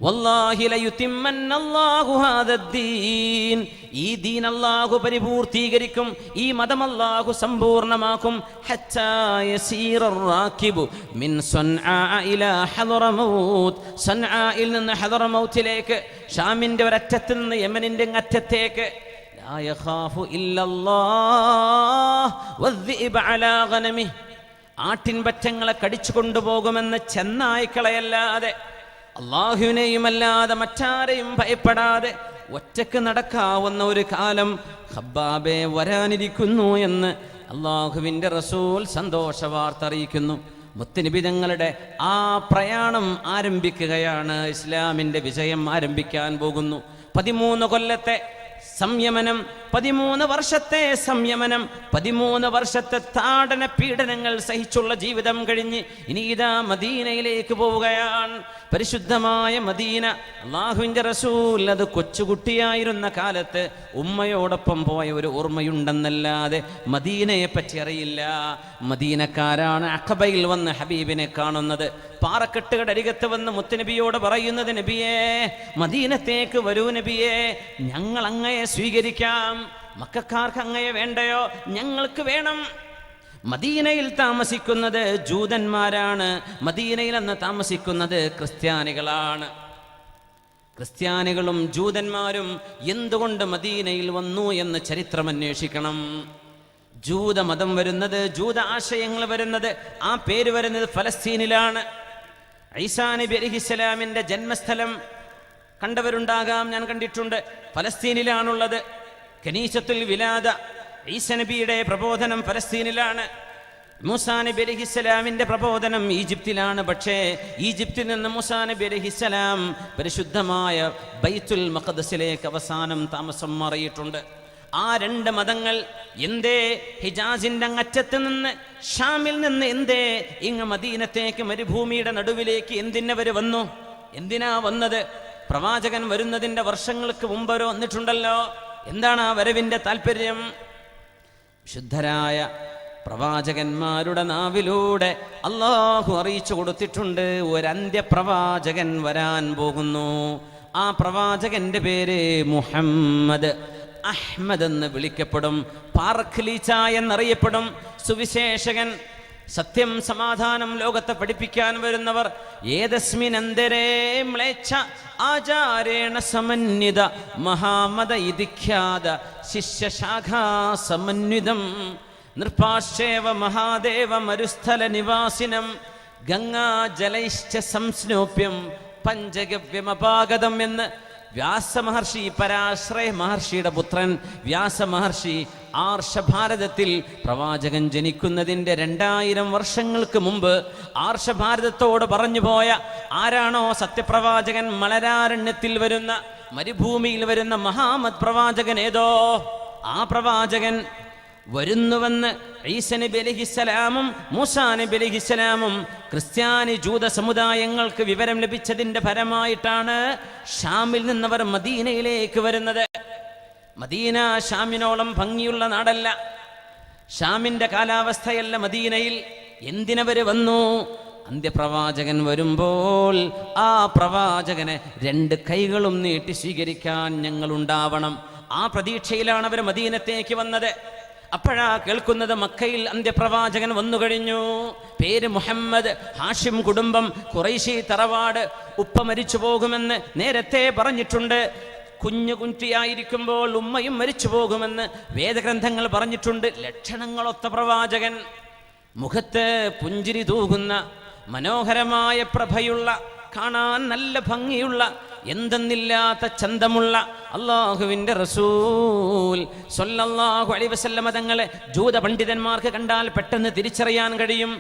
വല്ലാഹി ലയുതിമ്മന്നല്ലാഹു ഹാദദ്ദീൻ, ഈ ദീൻ അല്ലാഹു പരിപൂർത്തീകരിക്കും, ഈ മതം അല്ലാഹു സമ്പൂർണ്ണമാക്കും. ഹത്താ യസീറർ റാകിബു മിൻ സൻആ ഇലാ ഹദറമൗത്ത്, സൻആയിൽ നിന്ന് ഹദറമൗത്തിലേക്ക്, ഷാമിന്റെ ഒരറ്റത്ത് നിന്ന് യമനിന്റെ അറ്റത്തേക്ക്. ലാ യഖാഫു ഇല്ലല്ലാഹ് വദ്ദിബ അലാ ഗനമിഹി, ആട്ടിൻപറ്റങ്ങളെ കടിച്ചു കൊണ്ടുപോകുമെന്ന് ചെന്നായ്ക്കളയല്ലാതെ, അല്ലാഹുവിനെയുമല്ലാതെ മറ്റാരെയും ഭയപ്പെടാതെ ഒറ്റക്ക് നടക്കാവുന്ന ഒരു കാലം ഖബ്ബാബെ വരാനിരിക്കുന്നു എന്ന് അള്ളാഹുവിൻ്റെ റസൂൽ സന്തോഷ വാർത്ത അറിയിക്കുന്നു. മുത്തുനബി തങ്ങളുടെ ആ പ്രയാണം ആരംഭിക്കുകയാണ്. ഇസ്ലാമിൻ്റെ വിജയം ആരംഭിക്കാൻ പോകുന്നു. 13 കൊല്ലത്തെ സംയമനം, 13 വർഷത്തെ സംയമനം, 13 വർഷത്തെ താടന പീഡനങ്ങൾ സഹിച്ചുള്ള ജീവിതം കഴിഞ്ഞ് ഇനി ഇതാ മദീനയിലേക്ക് പോവുകയാണ്. പരിശുദ്ധമായ മദീന. അള്ളാഹുവിൻ്റെ റസൂൽ അത് കൊച്ചുകുട്ടിയായിരുന്ന കാലത്ത് ഉമ്മയോടൊപ്പം പോയ ഒരു ഓർമ്മയുണ്ടെന്നല്ലാതെ മദീനയെ പറ്റി അറിയില്ല. മദീനക്കാരാണ് അഖബയിൽ വന്ന് ഹബീബിനെ കാണുന്നത്. പാറക്കെട്ടുകളുടെ അരികത്ത് വന്ന് മുത്തുനബിയോട് പറയുന്നത്, നബിയേ, മദീനത്തേക്ക് വരൂ നബിയേ, ഞങ്ങൾ അങ്ങയെ സ്വീകരിക്കാം. മക്കക്കാർക്ക് അങ്ങയെ വേണ്ടയോ? ഞങ്ങൾക്ക് വേണം. മദീനയിൽ താമസിക്കുന്നത് ജൂതന്മാരാണ്, മദീനയിൽ അന്ന് താമസിക്കുന്നത് ക്രിസ്ത്യാനികളാണ്. ക്രിസ്ത്യാനികളും ജൂതന്മാരും എന്തുകൊണ്ട് മദീനയിൽ വന്നു എന്ന് ചരിത്രം അന്വേഷിക്കണം. ജൂതമതം വരുന്നത്, ജൂത ആശയങ്ങൾ വരുന്നത്, ആ പേര് വരുന്നത് ഫലസ്തീനിലാണ്. ഈസാ നബി അലൈഹിസ്സലാമിൻ്റെ ജന്മസ്ഥലം കണ്ടവരുണ്ടാകാം, ഞാൻ കണ്ടിട്ടുണ്ട്. ഫലസ്തീനിലാണുള്ളത്. കനീസത്തുൽ വിലാദ, ഈസ നബിയുടെ പ്രബോധനം ഫലസ്തീനിലാണ്. മൂസാ നബി അലൈഹിസ്സലാമിന്റെ പ്രബോധനം ഈജിപ്തിലാണ്. പക്ഷേ ഈജിപ്തിൽ നിന്ന് മൂസാ നബി അലൈഹിസ്സലാം പരിശുദ്ധമായ ബൈത്തുൽ മഖ്ദസിലേക്ക് അവസാനം താമസം മാറിയിട്ടുണ്ട്. ആ രണ്ട് മതങ്ങൾ എന്തേ ഹിജാസിന്റെ അങ്ങറ്റത്ത് നിന്ന്, ഷാമിൽ നിന്ന് എന്തേ ഇങ്ങ് മദീനത്തേക്ക്, മരുഭൂമിയുടെ നടുവിലേക്ക് എന്തിനവർ വന്നു? എന്തിനാ വന്നത്? പ്രവാചകൻ വരുന്നതിന്റെ വർഷങ്ങൾക്ക് മുമ്പ് വന്നിട്ടുണ്ടല്ലോ. എന്താണ് ആ വരവിന്റെ താല്പര്യം? ശുദ്ധരായ പ്രവാചകന്മാരുടെ നാവിലൂടെ അള്ളാഹു അറിയിച്ചു കൊടുത്തിട്ടുണ്ട്, ഒരന്ത്യപ്രവാചകൻ വരാൻ പോകുന്നു. ആ പ്രവാചകന്റെ പേര് മുഹമ്മദ്. അഹ്മദ് എന്ന് വിളിക്കപ്പെടും, പാർഖ്ലീച്ച എന്നറിയപ്പെടും. സുവിശേഷകൻ, സത്യം സമാധാനം ലോകത്തെ പഠിപ്പിക്കാൻ വരുന്നവർ. ഏതസ്മിനന്തരേ മ്ലേച്ഛ ആചാരേണ സമന്വിത മഹാമത ഇതിഖ്യാത ശിഷ്യശാഖാ സമന്വിതം നൃപാശ്ചേവ മഹാദേവ മരുസ്ഥല നിവാസിനം ഗംഗാജലൈശ്ച സംസ്നോപ്യം പഞ്ചഗവ്യമപാഗതം എന്ന് വ്യാസമഹർഷി, പരാശ്രയ മഹർഷിയുടെ പുത്രൻ വ്യാസമഹർഷി ആർഷഭാരതത്തിൽ പ്രവാചകൻ ജനിക്കുന്നതിൻ്റെ 2000 വർഷങ്ങൾക്ക് മുമ്പ് ആർഷഭാരതത്തോട് പറഞ്ഞുപോയ ആരാണോ സത്യപ്രവാചകൻ, മലരാരണ്യത്തിൽ വരുന്ന, മരുഭൂമിയിൽ വരുന്ന മഹാമദ് പ്രവാചകൻ ഏതോ, ആ പ്രവാചകൻ വരുന്നുവെന്ന് ഈസ നബി അലൈഹിസ്സലാമും മൂസാ നബി അലൈഹിസ്സലാമും ക്രിസ്ത്യാനി ജൂത സമുദായങ്ങൾക്ക് വിവരം ലഭിച്ചതിൻ്റെ ഫലമായിട്ടാണ് ഷാമിൽ നിന്നവർ മദീനയിലേക്ക് വരുന്നത്. മദീന ഷാമിനോളം ഭംഗിയുള്ള നാടല്ല, ഷാമിൻ്റെ കാലാവസ്ഥയല്ല മദീനയിൽ. എന്തിനവർ വന്നു? അന്ത്യപ്രവാചകൻ വരുമ്പോൾ ആ പ്രവാചകനെ 2 കൈകളും നീട്ടി സ്വീകരിക്കാൻ ഞങ്ങളുണ്ടാവണം. ആ പ്രതീക്ഷയിലാണ് അവർ മദീനത്തേക്ക് വന്നത്. അപ്പോഴാ കേൾക്കുന്നത് മക്കയിൽ അന്ത്യപ്രവാചകൻ വന്നു കഴിഞ്ഞു. പേര് മുഹമ്മദ്, ഹാഷിം കുടുംബം, ഖുറൈശി തറവാട്. ഉപ്പ മരിച്ചു പോകുമെന്ന് നേരത്തെ പറഞ്ഞിട്ടുണ്ട്. കുഞ്ഞുകുട്ടിയായിരിക്കുമ്പോൾ ഉമ്മയും മരിച്ചു പോകുമെന്ന് വേദഗ്രന്ഥങ്ങൾ പറഞ്ഞിട്ടുണ്ട്. ലക്ഷണങ്ങളൊത്ത പ്രവാചകൻ, മുഖത്ത് പുഞ്ചിരി തൂകുന്ന, മനോഹരമായ പ്രഭയുള്ള, കാണാൻ നല്ല ഭംഗിയുള്ള, എന്തെന്നില്ലാത്ത ചന്തമുള്ള അള്ളാഹുവിൻ്റെ റസൂൽ സ്വല്ലല്ലാഹു അലൈഹി വസല്ലമ തങ്ങളെ ജൂത പണ്ഡിതന്മാർക്ക് കണ്ടാൽ പെട്ടെന്ന് തിരിച്ചറിയാൻ കഴിയും.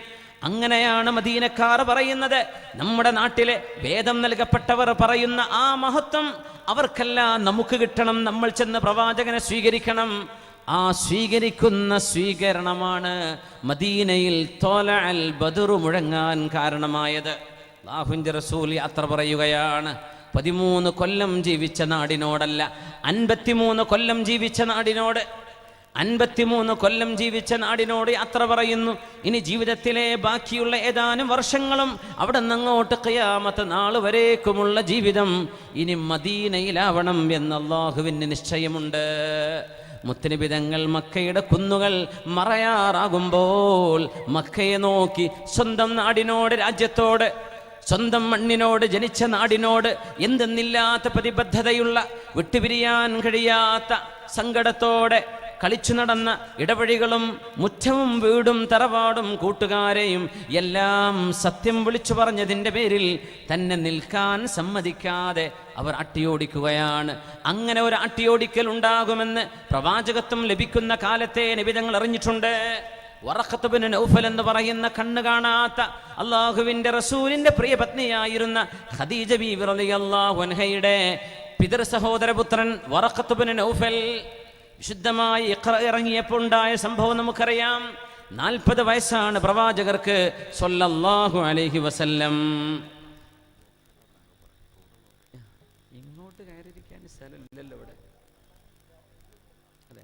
അങ്ങനെയാണ് മദീനക്കാർ പറയുന്നത്. നമ്മുടെ നാട്ടിലെ വേദം നൽകപ്പെട്ടവർ പറയുന്ന ആ മഹത്വം അവർക്കല്ല നമുക്ക് കിട്ടണം. നമ്മൾ ചെന്ന് പ്രവാചകനെ സ്വീകരിക്കണം. ആ സ്വീകരിക്കുന്ന സ്വീകരണമാണ് മദീനയിൽ ത്വലഅൽ ബദ്റു മുഴങ്ങാൻ കാരണമായത്. അല്ലാഹുവിൻ്റെ റസൂൽ യാത്ര പറയുകയാണ്. 13 കൊല്ലം ജീവിച്ച നാടിനോടല്ല, 53 കൊല്ലം ജീവിച്ച നാടിനോട്, 53 കൊല്ലം ജീവിച്ച നാടിനോട് യാത്ര പറയുന്നു. ഇനി ജീവിതത്തിലെ ബാക്കിയുള്ള ഏതാനും വർഷങ്ങളും അവിടെ നിന്നങ്ങോട്ട് ഖിയാമത്ത് നാൾ വരേക്കുമുള്ള ജീവിതം ഇനി മദീനയിലാവണം എന്ന് അല്ലാഹുവിന് നിശ്ചയമുണ്ട്. മുത്തനബി തങ്ങൾ മക്കയുടെ കുന്നുകൾ മറയാറാകുമ്പോൾ മക്കയെ നോക്കി സ്വന്തം നാടിനോട്, രാജ്യത്തോട്, സ്വന്തം മണ്ണിനോട്, ജനിച്ച നാടിനോട് എന്തെന്നില്ലാത്ത പ്രതിബദ്ധതയുള്ള, വിട്ടുപിരിയാൻ കഴിയാത്ത സങ്കടത്തോടെ കളിച്ചു നടന്ന ഇടവഴികളും മുറ്റവും വീടും തറവാടും കൂട്ടുകാരെയും എല്ലാം സത്യം വിളിച്ചു പറഞ്ഞതിൻ്റെ പേരിൽ തന്നെ നിൽക്കാൻ സമ്മതിക്കാതെ അവർ അട്ടിയോടിക്കുകയാണ്. അങ്ങനെ ഒരു അട്ടിയോടിക്കൽ ഉണ്ടാകുമെന്ന് പ്രവാചകത്വം ലഭിക്കുന്ന കാലത്തെ നബി തങ്ങൾ അറിഞ്ഞിട്ടുണ്ട്. വറഖത്ത് ഇബ്നു നൗഫൽ എന്ന് പറയുന്ന കണ്ണ് കാണാത്ത അള്ളാഹുവിൻ്റെ റസൂലിൻ്റെ പ്രിയ പത്നിയായിരുന്ന ഖദീജ ബീവി റളിയല്ലാഹു അൻഹയുടെ പിതൃ സഹോദരപുത്രൻ വറഖത്ത് ഇബ്നു നൗഫൽ, വിശുദ്ധമായി ഇഖ്റ ഇറങ്ങിയപ്പോൾ ഉണ്ടായ സംഭവം നമുക്കറിയാം. 40 വയസ്സാണ് പ്രവാചകർക്ക് സ്വല്ലല്ലാഹു അലൈഹി വസല്ലം. ഇങ്ങോട്ട് കയറിയിരിക്കാൻ സ്ഥലമില്ലല്ലോ ഇവിടെ. അതെ,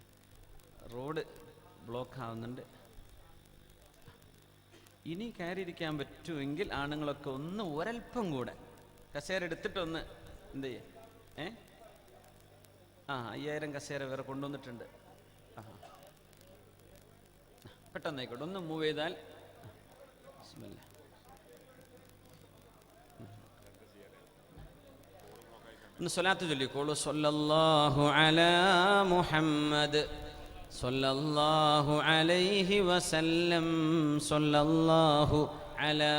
റോഡ് ബ്ലോക്ക് ആവുന്നുണ്ട്. ഇനി കയറിയിരിക്കാൻ പറ്റുമെങ്കിൽ ആണുങ്ങളൊക്കെ ഒന്ന് ഒരൽപ്പം കൂടെ കസേര എടുത്തിട്ടൊന്ന് എന്ത് ചെയ്യേ? 5000 കസേര വേറെ കൊണ്ടുവന്നിട്ടുണ്ട്. പെട്ടെന്നായിക്കോട്ടെ, ഒന്ന് മൂവ് ചെയ്താൽ. ഒന്ന് സ്വലാത്ത് ചൊല്ലിക്കോളൂ. സ്വല്ലല്ലാഹു അലാ മുഹമ്മദ് സ്വല്ലല്ലാഹു അലൈഹി വസല്ലം സ്വല്ലല്ലാഹു അലാ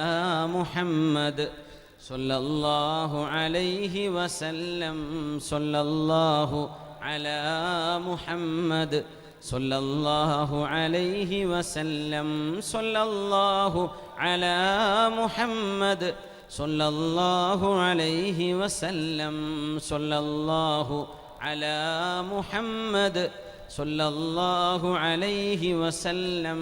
മുഹമ്മദ് സ്വല്ലല്ലാഹു അലൈഹി വസല്ലം സ്വല്ലല്ലാഹു അലാ മുഹമ്മദ് സല്ലല്ലാഹു അലൈഹി വസല്ലം സല്ലല്ലാഹു അലാ മുഹമ്മദ് സല്ലല്ലാഹു അലൈഹി വസല്ലം സല്ലല്ലാഹു അലാ മുഹമ്മദ് സല്ലല്ലാഹു അലൈഹി വസല്ലം.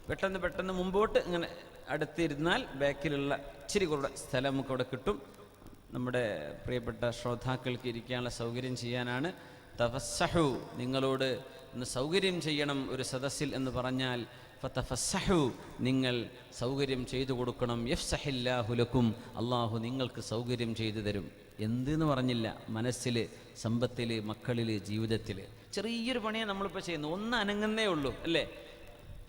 പെട്ടെന്ന് മുമ്പോട്ട് ഇങ്ങനെ അടുത്തിരുന്നാൽ ബാക്കിലുള്ള ഇച്ചിരി കൂടെ സ്ഥലം നമുക്ക് അവിടെ കിട്ടും. നമ്മുടെ പ്രിയപ്പെട്ട ശ്രോതാക്കൾക്ക് ഇരിക്കാനുള്ള സൗകര്യം ചെയ്യാനാണ്. തഫസ്സഹു, നിങ്ങളോട് ഒന്ന് സൗകര്യം ചെയ്യണം ഒരു സദസ്സിൽ എന്ന് പറഞ്ഞാൽ ഫതഫസ്സഹു, നിങ്ങൾ സൗകര്യം ചെയ്തു കൊടുക്കണം. യഫ്സഹില്ലാഹു ലക്കും, അള്ളാഹു നിങ്ങൾക്ക് സൗകര്യം ചെയ്തു തരും. എന്തെന്ന് പറഞ്ഞില്ല, മനസ്സിൽ, സമ്പത്തിൽ, മക്കളിൽ, ജീവിതത്തിൽ. ചെറിയൊരു പണിയാണ് നമ്മളിപ്പോൾ ചെയ്യുന്നത്, ഒന്ന് അനങ്ങുന്നേ ഉള്ളൂ അല്ലേ?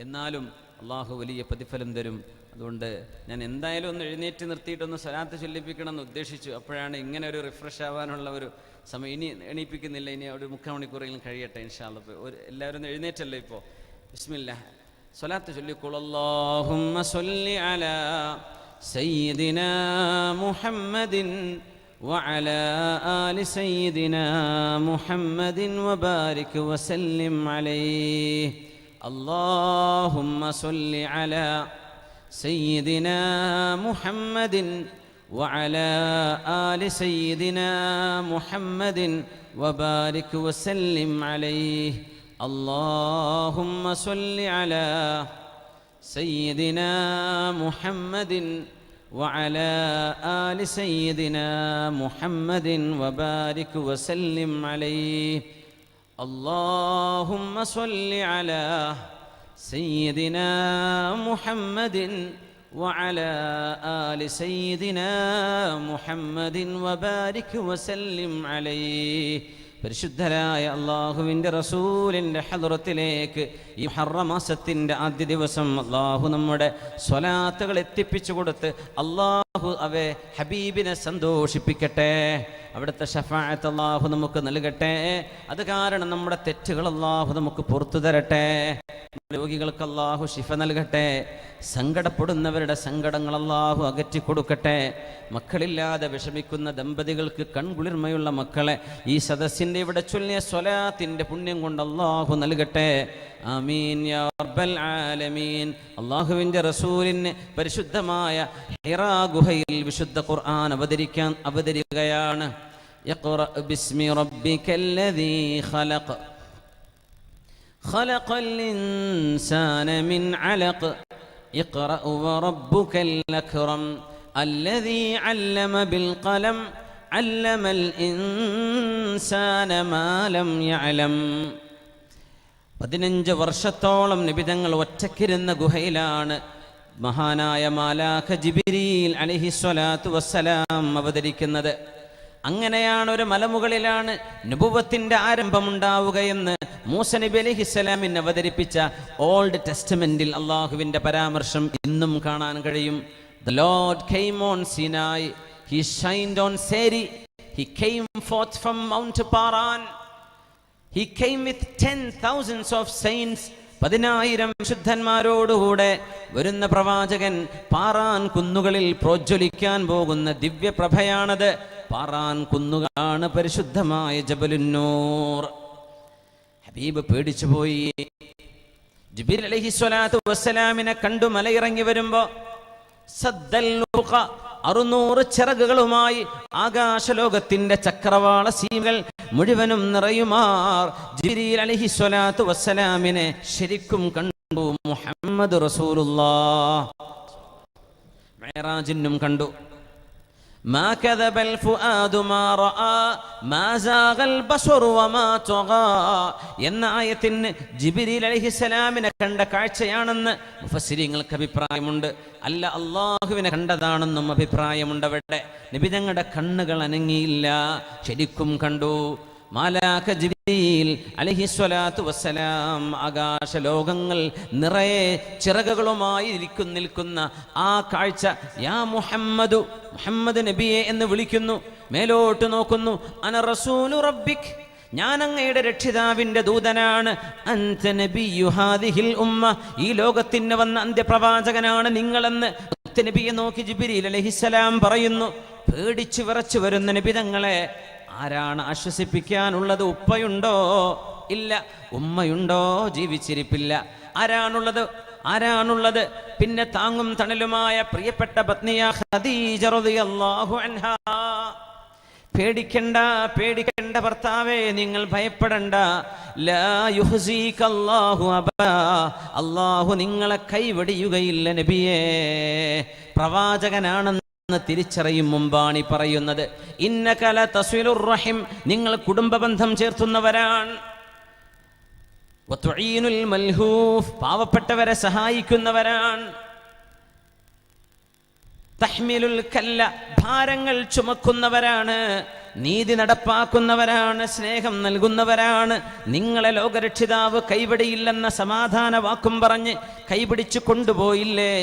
എന്നാലും അള്ളാഹു വലിയ പ്രതിഫലം തരും. അതുകൊണ്ട് ഞാൻ എന്തായാലും ഒന്ന് എഴുന്നേറ്റ് നിർത്തിയിട്ടൊന്ന് സ്വലാത്ത് ചൊല്ലിപ്പിക്കണം എന്ന് ഉദ്ദേശിച്ചു. അപ്പോഴാണ് ഇങ്ങനെ ഒരു റിഫ്രഷ് ആവാനുള്ള ഒരു സമയം. ഇനി എണീപ്പിക്കുന്നില്ല, ഇനി ഒരു 3/4 മണിക്കൂറെങ്കിലും കഴിയട്ടെ ഇൻഷാ അല്ലാഹ്. എല്ലാവരും ഒന്ന് എഴുന്നേറ്റല്ലോ ഇപ്പോൾ. ബിസ്മില്ലാഹ്, സ്വലാത്ത് ചൊല്ലിക്കോളൂ. അല്ലാഹുമ്മ സ്വല്ലി അലാ സയ്യിദിനാ മുഹമ്മദിൻ വഅലാ ആലി സയ്യിദിനാ മുഹമ്മദിൻ വബാരിക് വസല്ലിം അലൈഹി. اللهم صل على سيدنا محمد وعلى آل سيدنا محمد وبارك وسلم عليه. اللهم صل على سيدنا محمد وعلى آل سيدنا محمد وبارك وسلم عليه. اللهم صل على سيدنا محمد وعلى آل سيدنا محمد وبارك وسلم عليه. പരിശുദ്ധരായ അള്ളാഹുവിൻ്റെ റസൂലിൻ്റെ ഹദ്റത്തിലേക്ക് ഈ മുഹറം മാസത്തിൻ്റെ ആദ്യ ദിവസം അള്ളാഹു നമ്മുടെ സ്വലാത്തുകൾ എത്തിപ്പിച്ചു കൊടുത്ത് അള്ളാഹു അവയെ ഹബീബിനെ സന്തോഷിപ്പിക്കട്ടെ. അവിടുത്തെ ശഫാഅത്ത് അള്ളാഹു നമുക്ക് നൽകട്ടെ. അത് കാരണം നമ്മുടെ തെറ്റുകൾ അള്ളാഹു നമുക്ക് പുറത്തു തരട്ടെ. രോഗികൾക്ക് അള്ളാഹു ശിഫ നൽകട്ടെ. സങ്കടപ്പെടുന്നവരുടെ സങ്കടങ്ങൾ അള്ളാഹു അകറ്റി കൊടുക്കട്ടെ. മക്കളില്ലാതെ വിഷമിക്കുന്ന ദമ്പതികൾക്ക് കൺകുളിർമയുള്ള മക്കളെ ഈ സദസ്സിൻ്റെ ഇവിടെ ചൊല്ലിയ സ്വലാത്തിൻ്റെ പുണ്യം കൊണ്ട് അള്ളാഹു നൽകട്ടെ. ആമീൻ യാ റബ്ബൽ ആലമീൻ. അള്ളാഹുവിൻ്റെ റസൂലിന് പരിശുദ്ധമായ ഹിറാ ഗുഹയിൽ വിശുദ്ധ ഖുർആൻ അവതരിക്കുകയാണ്. ഇഖ്റ ബിസ്മി റബ്ബിക്കല്ലദീ ഖലഖ് ഖലഖൽ ഇൻസാന മിൻ അലഖ് ഇഖ്റ വറബ്ബുകൽ അക്രം അല്ലദീ അല്ലമ ബിൽ ഖലം അല്ലമൽ ഇൻസാന മാ ലം യഅലം. 15 വർഷത്തോളം നബിതങ്ങൾ ഒറ്റക്കിരുന്ന ഗുഹയിലാണ് മഹാനായ മാലാഖ ജിബ്രീൽ അലൈഹിസ്സലാത്തു വസ്സലാം അവതരിക്കുന്നത്. അങ്ങനെയാണ് ഒരു മലമുകളിലാണ് നബുവത്തിന്റെ ആരംഭമുണ്ടാവുകയെന്ന് മൂസ നബി അലൈഹിസ്സലാമിന് അവതരിപ്പിച്ച ഓൾഡ് ടെസ്റ്റമെന്റിൽ അള്ളാഹുവിന്റെ പരാമർശം ഇന്നും കാണാൻ കഴിയും. The Lord came on Sinai, he shined on Seri, he came forth from Mount Paran, he came with 10,000s of saints. 10,000 വിശുദ്ധന്മാരോടുകൂടെ വരുന്ന പ്രവാചകൻ പാറാൻ കുന്നുകളിൽ പ്രോജ്വലിക്കാൻ പോകുന്ന ദിവ്യപ്രഭയാണത്. പാറാൻ കുന്നുകളാണ് പരിശുദ്ധമായ ജബലുന്നൂർ. ഹബീബ് പേടിച്ചുപോയി. ജിബ്രീൽ അലൈഹിസ്സലാത്തു വസ്സലാമിനെ കണ്ടു മലയിറങ്ങി വരുമ്പോ 600 ചിറകുകളുമായി ആകാശലോകത്തിന്റെ ചക്രവാള സീമകൾ മുഴുവനും നിറയുമാർ ജിബ്രീൽ അലൈഹിസ്സലാത്തു വസ്സലാമിനെ ശരിക്കും കണ്ടു. മുഹമ്മദ് റസൂലുള്ളാഹ് മിഅ്റാജിനും കണ്ടു. ما كذب الفؤاد ما رأى ما زاغ البصر وما طغى എന്ന ആയത്തിന് ജിബ്രീൽ അലൈഹിസ്സലാമിനെ കണ്ട കാഴ്ചയാണെന്ന് മുഫസ്സിരീങ്ങൾക്ക് അഭിപ്രായമുണ്ട്. അല്ല, അള്ളാഹുവിനെ കണ്ടതാണെന്നും അഭിപ്രായമുണ്ട്. അവിടെ നബി തങ്ങളുടെ കണ്ണുകൾ അനങ്ങിയില്ല, ശരിക്കും കണ്ടു. മാലാഖ ജിബ്രീൽ അലൈഹിസ്സലാത്തു വസ്സലാം ആകാശലോകങ്ങൾ നിറയെ ചിറകുകളുമായി നിൽക്കുന്ന ആ കാഴ്ച യാ മുഹമ്മദു, മുഹമ്മദ് നബിയെ എന്ന് വിളിക്കുന്നു. മേലോട്ട് നോക്കുന്നു. അന റസൂലു റബ്ബിക്, ഞാൻ അങ്ങയുടെ രക്ഷിതാവിന്റെ ദൂതനാണ്. അൻത നബിയു ഹാദിഹിൽ ഉമ്മ, ഈ ലോകത്തിന് വന്ന അന്ത്യപ്രവാചകനാണ് നിങ്ങളെന്ന് നബിയെ നോക്കി ജിബ്രീൽ അലൈഹിസ്സലാം പറയുന്നു. പേടിച്ചു വിറച്ചു വരുന്ന നബി തങ്ങളെ ആരാണ് ആശ്വസിപ്പിക്കാനുള്ളത്? ഉപ്പയുണ്ടോ? ഇല്ല. ഉമ്മയുണ്ടോ? ജീവിച്ചിരിപ്പില്ല. ആരാണുള്ളത്? പിന്നെ താങ്ങും തണലുമായ പ്രിയപ്പെട്ട പത്നിയ ഖദീജ റളിയല്ലാഹു അൻഹാ. പേടിക്കണ്ട ഭർത്താവേ, നിങ്ങൾ ഭയപ്പെടണ്ട. ലാ യുഹ്സീകല്ലാഹു അബാ, അല്ലാഹു നിങ്ങളെ കൈവെടിയുകയില്ല നബിയേ. പ്രവാചകനാണെന്ന് തിരിച്ചറിയും മുമ്പാണ് ഈ പറയുന്നത്. ഇന്നക ലതസ്വിലുർ റഹിം, നിങ്ങൾ കുടുംബബന്ധം ചേർത്തുന്നവരാണ്. വതുഈനുൽ മൽഹൂഫ്, പാവപ്പെട്ടവരെ സഹായിക്കുന്നവരാണ്. തഹ്മിലുൽ കല്ല, ഭാരങ്ങൾ ചുമക്കുന്നവരാണ്. നീതി നടപ്പാക്കുന്നവരാണ്. സ്നേഹം നൽകുന്നവരാണ്. നിങ്ങളെ ലോകരക്ഷിതാവ് കൈവിടിയില്ലെന്ന സമാധാന വാക്കും പറഞ്ഞ് കൈപിടിച്ചു കൊണ്ടുപോയില്ലേ?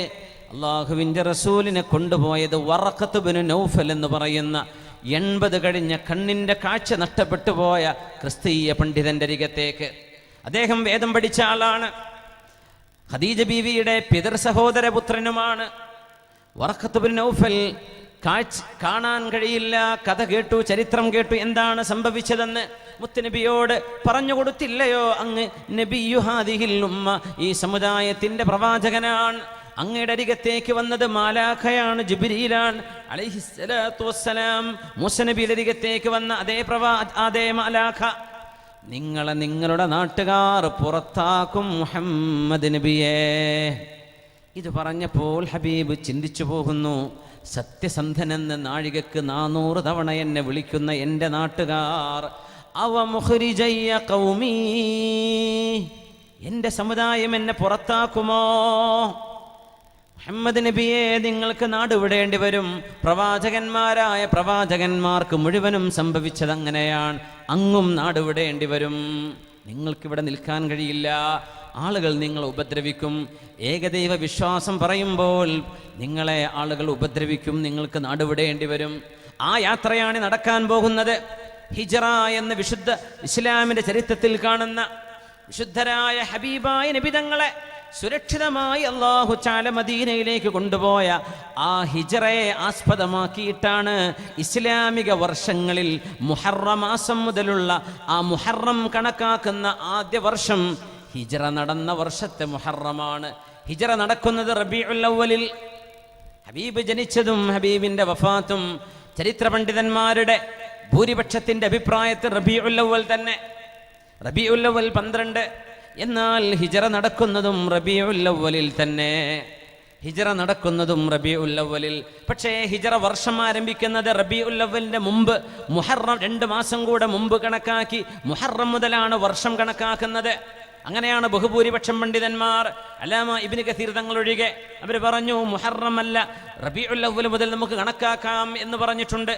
അള്ളാഹുവിൻ്റെ റസൂലിനെ കൊണ്ടുപോയത് വറഖത്ത് ബിനു നൗഫൽ എന്ന് പറയുന്ന 80 കഴിഞ്ഞ കണ്ണിൻ്റെ കാഴ്ച നഷ്ടപ്പെട്ടു പോയ ക്രിസ്തീയ പണ്ഡിതന്റെ അരികത്തേക്ക്. അദ്ദേഹം വേദം പഠിച്ച ആളാണ്. ഖദീജ ബീവിയുടെ പിതൃ സഹോദരപുത്രനുമാണ്. വറഖത്ത് ബിൻ നൗഫൽ കാണാൻ കഴിയില്ല. കഥ കേട്ടു, ചരിത്രം കേട്ടു, എന്താണ് സംഭവിച്ചതെന്ന് മുത്തുനബിയോട് പറഞ്ഞു കൊടുത്തില്ലയോ? അങ്ങ് നബിയു ഹാദിഹിൽ ഉമ്മ, ഈ സമുദായത്തിന്റെ പ്രവാചകനാണ്. അങ്ങയുടെ അരികത്തേക്ക് വന്നത് മാലാഖയാണ്, ജിബ്രീലാണ് അലൈഹിസ്സലാത്തു വസ്സലാം. മൂസ നബിയുടെ അരികത്തേക്ക് വന്ന അതേ മാലാഖ നിങ്ങളുടെ നാട്ടുകാർ പുറത്താക്കും മുഹമ്മദ് നബിയെ. ഇത് പറഞ്ഞപ്പോൾ ഹബീബ് ചിന്തിച്ചു പോകുന്നു. സത്യസന്ധനെന്ന് നാഴികക്ക് 400 തവണ എന്നെ വിളിക്കുന്ന എൻ്റെ നാട്ടുകാർ, അവ മുഖ്രിജയ്യ ഖൗമീ, എൻ്റെ സമുദായം എന്നെ പുറത്താക്കുമോ? മുഹമ്മദ് നബിയെ, നിങ്ങൾക്ക് നാട് വിടേണ്ടി വരും. പ്രവാചകന്മാരായ പ്രവാചകന്മാർക്ക് മുഴുവനും സംഭവിച്ചത് അങ്ങനെയാണ്. അങ്ങും നാട് വിടേണ്ടി വരും. നിങ്ങൾക്കിവിടെ നിൽക്കാൻ കഴിയില്ല. ആളുകൾ നിങ്ങളെ ഉപദ്രവിക്കും. ഏകദൈവ വിശ്വാസം പറയുമ്പോൾ നിങ്ങളെ ആളുകൾ ഉപദ്രവിക്കും. നിങ്ങൾക്ക് നാട് വിടേണ്ടി വരും. ആ യാത്രയാണ് നടക്കാൻ പോകുന്നത്. ഹിജ്റ എന്ന വിശുദ്ധ ഇസ്ലാമിന്റെ ചരിത്രത്തിൽ കാണുന്ന വിശുദ്ധരായ ഹബീബായ നബിതങ്ങളെ സുരക്ഷിതമായി അല്ലാഹു തആല മദീനയിലേക്ക് കൊണ്ടുപോയ ആ ഹിജ്റയെ ആസ്പദമാക്കിയിട്ടാണ് ഇസ്ലാമിക വർഷങ്ങളിൽ മുഹറം മാസം മുതലുള്ള ആ മുഹറം കണക്കാക്കുന്ന ആദ്യ വർഷം ഹിജ്റ നടന്ന വർഷത്തെ മുഹറമാണ്. ഹിജ്റ നടക്കുന്നത് റബീഉൽ അവ്വലിൽ. ഹബീബ് ജനിച്ചതും ഹബീബിന്റെ വഫാത്തും ചരിത്ര പണ്ഡിതന്മാരുടെ ഭൂരിപക്ഷത്തിന്റെ അഭിപ്രായത്തിൽ റബീഉൽ അവ്വൽ തന്നെ. റബീഉൽ അവ്വൽ 12. എന്നാൽ ഹിജ്റ നടക്കുന്നതും റബീഉൽ അവ്വലിൽ തന്നെ. ഹിജ്റ നടക്കുന്നതും റബീഉൽ അവ്വലിൽ. പക്ഷേ ഹിജ്റ വർഷം ആരംഭിക്കുന്നത് റബീഉൽ അവ്വലിന്റെ മുമ്പ്, മുഹറം 2 മാസം കൂടെ മുമ്പ് കണക്കാക്കി മുഹറം മുതലാണ് വർഷം കണക്കാക്കുന്നത്. അങ്ങനെയാണ് ബഹുഭൂരിപക്ഷം പണ്ഡിതന്മാർ. അല്ലാമ ഇബ്നു കസീർ തങ്ങളൊഴികെ അവർ പറഞ്ഞു മുഹറം അല്ല, റബീഉൽ അവ്വൽ മുതൽ നമുക്ക് കണക്കാക്കാം എന്ന് പറഞ്ഞിട്ടുണ്ട്.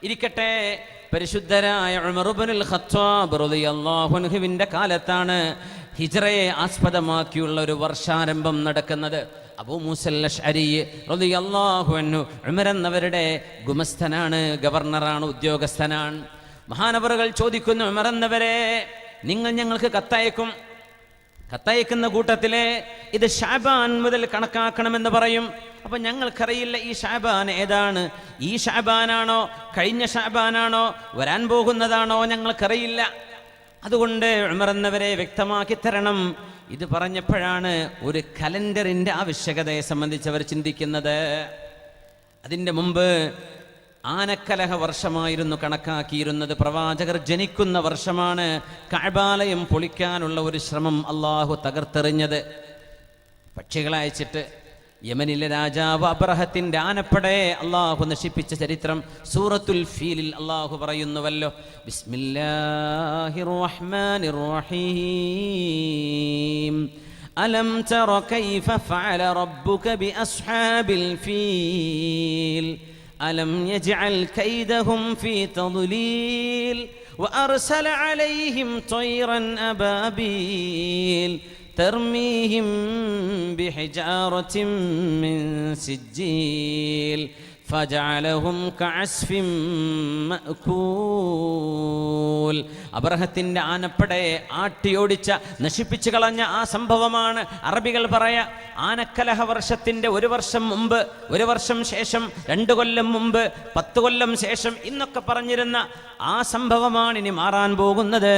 ഇരിക്കട്ടെ, പരിശുദ്ധരായ ഉമർ ഇബ്നുൽ ഖത്താബ് റളിയല്ലാഹു അൻഹുവിന്റെ കാലത്താണ് ഹിജ്റയെ ആസ്പദമാക്കിയുള്ള ഒരു വർഷാരംഭം നടക്കുന്നത്. അബൂ മൂസൽ അശ്അരി റളിയല്ലാഹു അൻഹു ഉമർ എന്നവരുടെ ഗുമസ്തനാണ്, ഗവർണറാണ്, ഉദ്യോഗസ്ഥനാണ്. മഹാനവറുകൾ ചോദിക്കുന്നു, ഉമർ എന്നവരെ, നിങ്ങൾ ഞങ്ങൾക്ക് കത്തയക്കുന്ന കൂട്ടത്തിലെ ഇത് ശഅബാൻ മുതൽ കണക്കാക്കണമെന്ന് പറയും. അപ്പൊ ഞങ്ങൾക്കറിയില്ല ഈ ശഅബാൻ ഏതാണ്, ഈ ശഅബാനാണോ കഴിഞ്ഞ ശഅബാനാണോ വരാൻ പോകുന്നതാണോ ഞങ്ങൾക്കറിയില്ല. അതുകൊണ്ട് ഉമർ എന്നവരെ വ്യക്തമാക്കി തരണം. ഇത് പറഞ്ഞപ്പോഴാണ് ഒരു കലണ്ടറിന്റെ ആവശ്യകതയെ സംബന്ധിച്ചവർ ചിന്തിക്കുന്നത്. അതിൻ്റെ മുമ്പ് ആനക്കലഹ വർഷമായിരുന്നു കണക്കാക്കിയിരുന്നത്. പ്രവാചകർ ജനിക്കുന്ന വർഷമാണ് കഅബാലയം പൊളിക്കാനുള്ള ഒരു ശ്രമം അള്ളാഹു തകർത്തെറിഞ്ഞത്. പക്ഷികളെ അയച്ചിട്ട് യമനിലെ രാജാവ് അബ്രഹത്തിന്റെ ആനപ്പടയെ അള്ളാഹു നശിപ്പിച്ച ചരിത്രം സൂറത്തുൽ ഫീലിൽ അള്ളാഹു പറയുന്നുവല്ലോ. ബിസ്മില്ലാഹിർ റഹ്മാനിർ റഹീം. അലം തറ കൈഫ ഫഅല റബ്ബുക ബി അസ്ഹാബിൽ ഫീൽ അലം യജ്അൽ കൈദഹും ഫീ തദ്ലീൽ വഅർസല അലൈഹിം തയ്റൻ അബാബീൽ തർമീഹിം ബിഹിജാറത്തിൻ മിൻ സിജ്ജീൽ ഫജഅലഹും കഅസ്ഫിൻ മഅകൂൽ. അബ്രഹത്തിന്റെ ആനപ്പടയെ ആട്ടിയോടിച്ച നശിപ്പിച്ചു കളഞ്ഞ ആ സംഭവമാണ് അറബികൾ പറയാ ആനക്കലഹ വർഷത്തിന്റെ 1 വർഷം മുമ്പ്, 1 വർഷം ശേഷം, 2 കൊല്ലം മുമ്പ്, 10 കൊല്ലം ശേഷം എന്നൊക്കെ പറഞ്ഞിരുന്ന ആ സംഭവമാണ് ഇനി മാറാൻ പോകുന്നത്.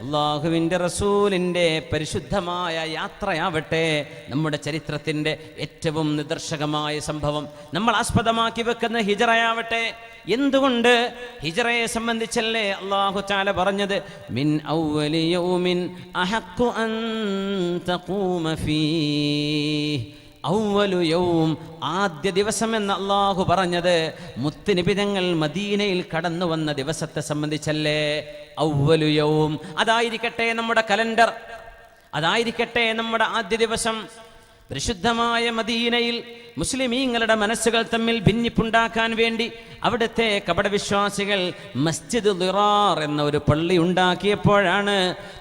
അള്ളാഹുവിൻ്റെ റസൂലിൻ്റെ പരിശുദ്ധമായ യാത്രയാവട്ടെ നമ്മുടെ ചരിത്രത്തിൻ്റെ ഏറ്റവും നിദർശകമായ സംഭവം. നമ്മൾ ആസ്പദമാക്കി വെക്കുന്ന ഹിജറയാവട്ടെ. എന്തുകൊണ്ട്? ഹിജറയെ സംബന്ധിച്ചല്ലേ അല്ലാഹു തആല പറഞ്ഞത്, മിൻ അവ്വലി യൗമിൻ അഹഖു അൻ തഖൂമ ഫീഹി. അവ്വലു യൗം, ആദ്യ ദിവസം എന്ന് അല്ലാഹു പറഞ്ഞത് മുത്തുനബി തങ്ങൾ മദീനയിൽ കടന്നു വന്ന ദിവസത്തെ സംബന്ധിച്ചല്ലേ. അവ്വലു യൗം, അതായിരിക്കട്ടെ നമ്മുടെ കലണ്ടർ, അതായിരിക്കട്ടെ നമ്മുടെ ആദ്യ ദിവസം. പരിശുദ്ധമായ മദീനയിൽ മുസ്ലിമീങ്ങളുടെ മനസ്സുകൾ തമ്മിൽ ഭിന്നിപ്പുണ്ടാക്കാൻ വേണ്ടി അവിടുത്തെ കപടവിശ്വാസികൾ മസ്ജിദ് ദിറാർ എന്ന ഒരു പള്ളി ഉണ്ടാക്കിയപ്പോഴാണ്.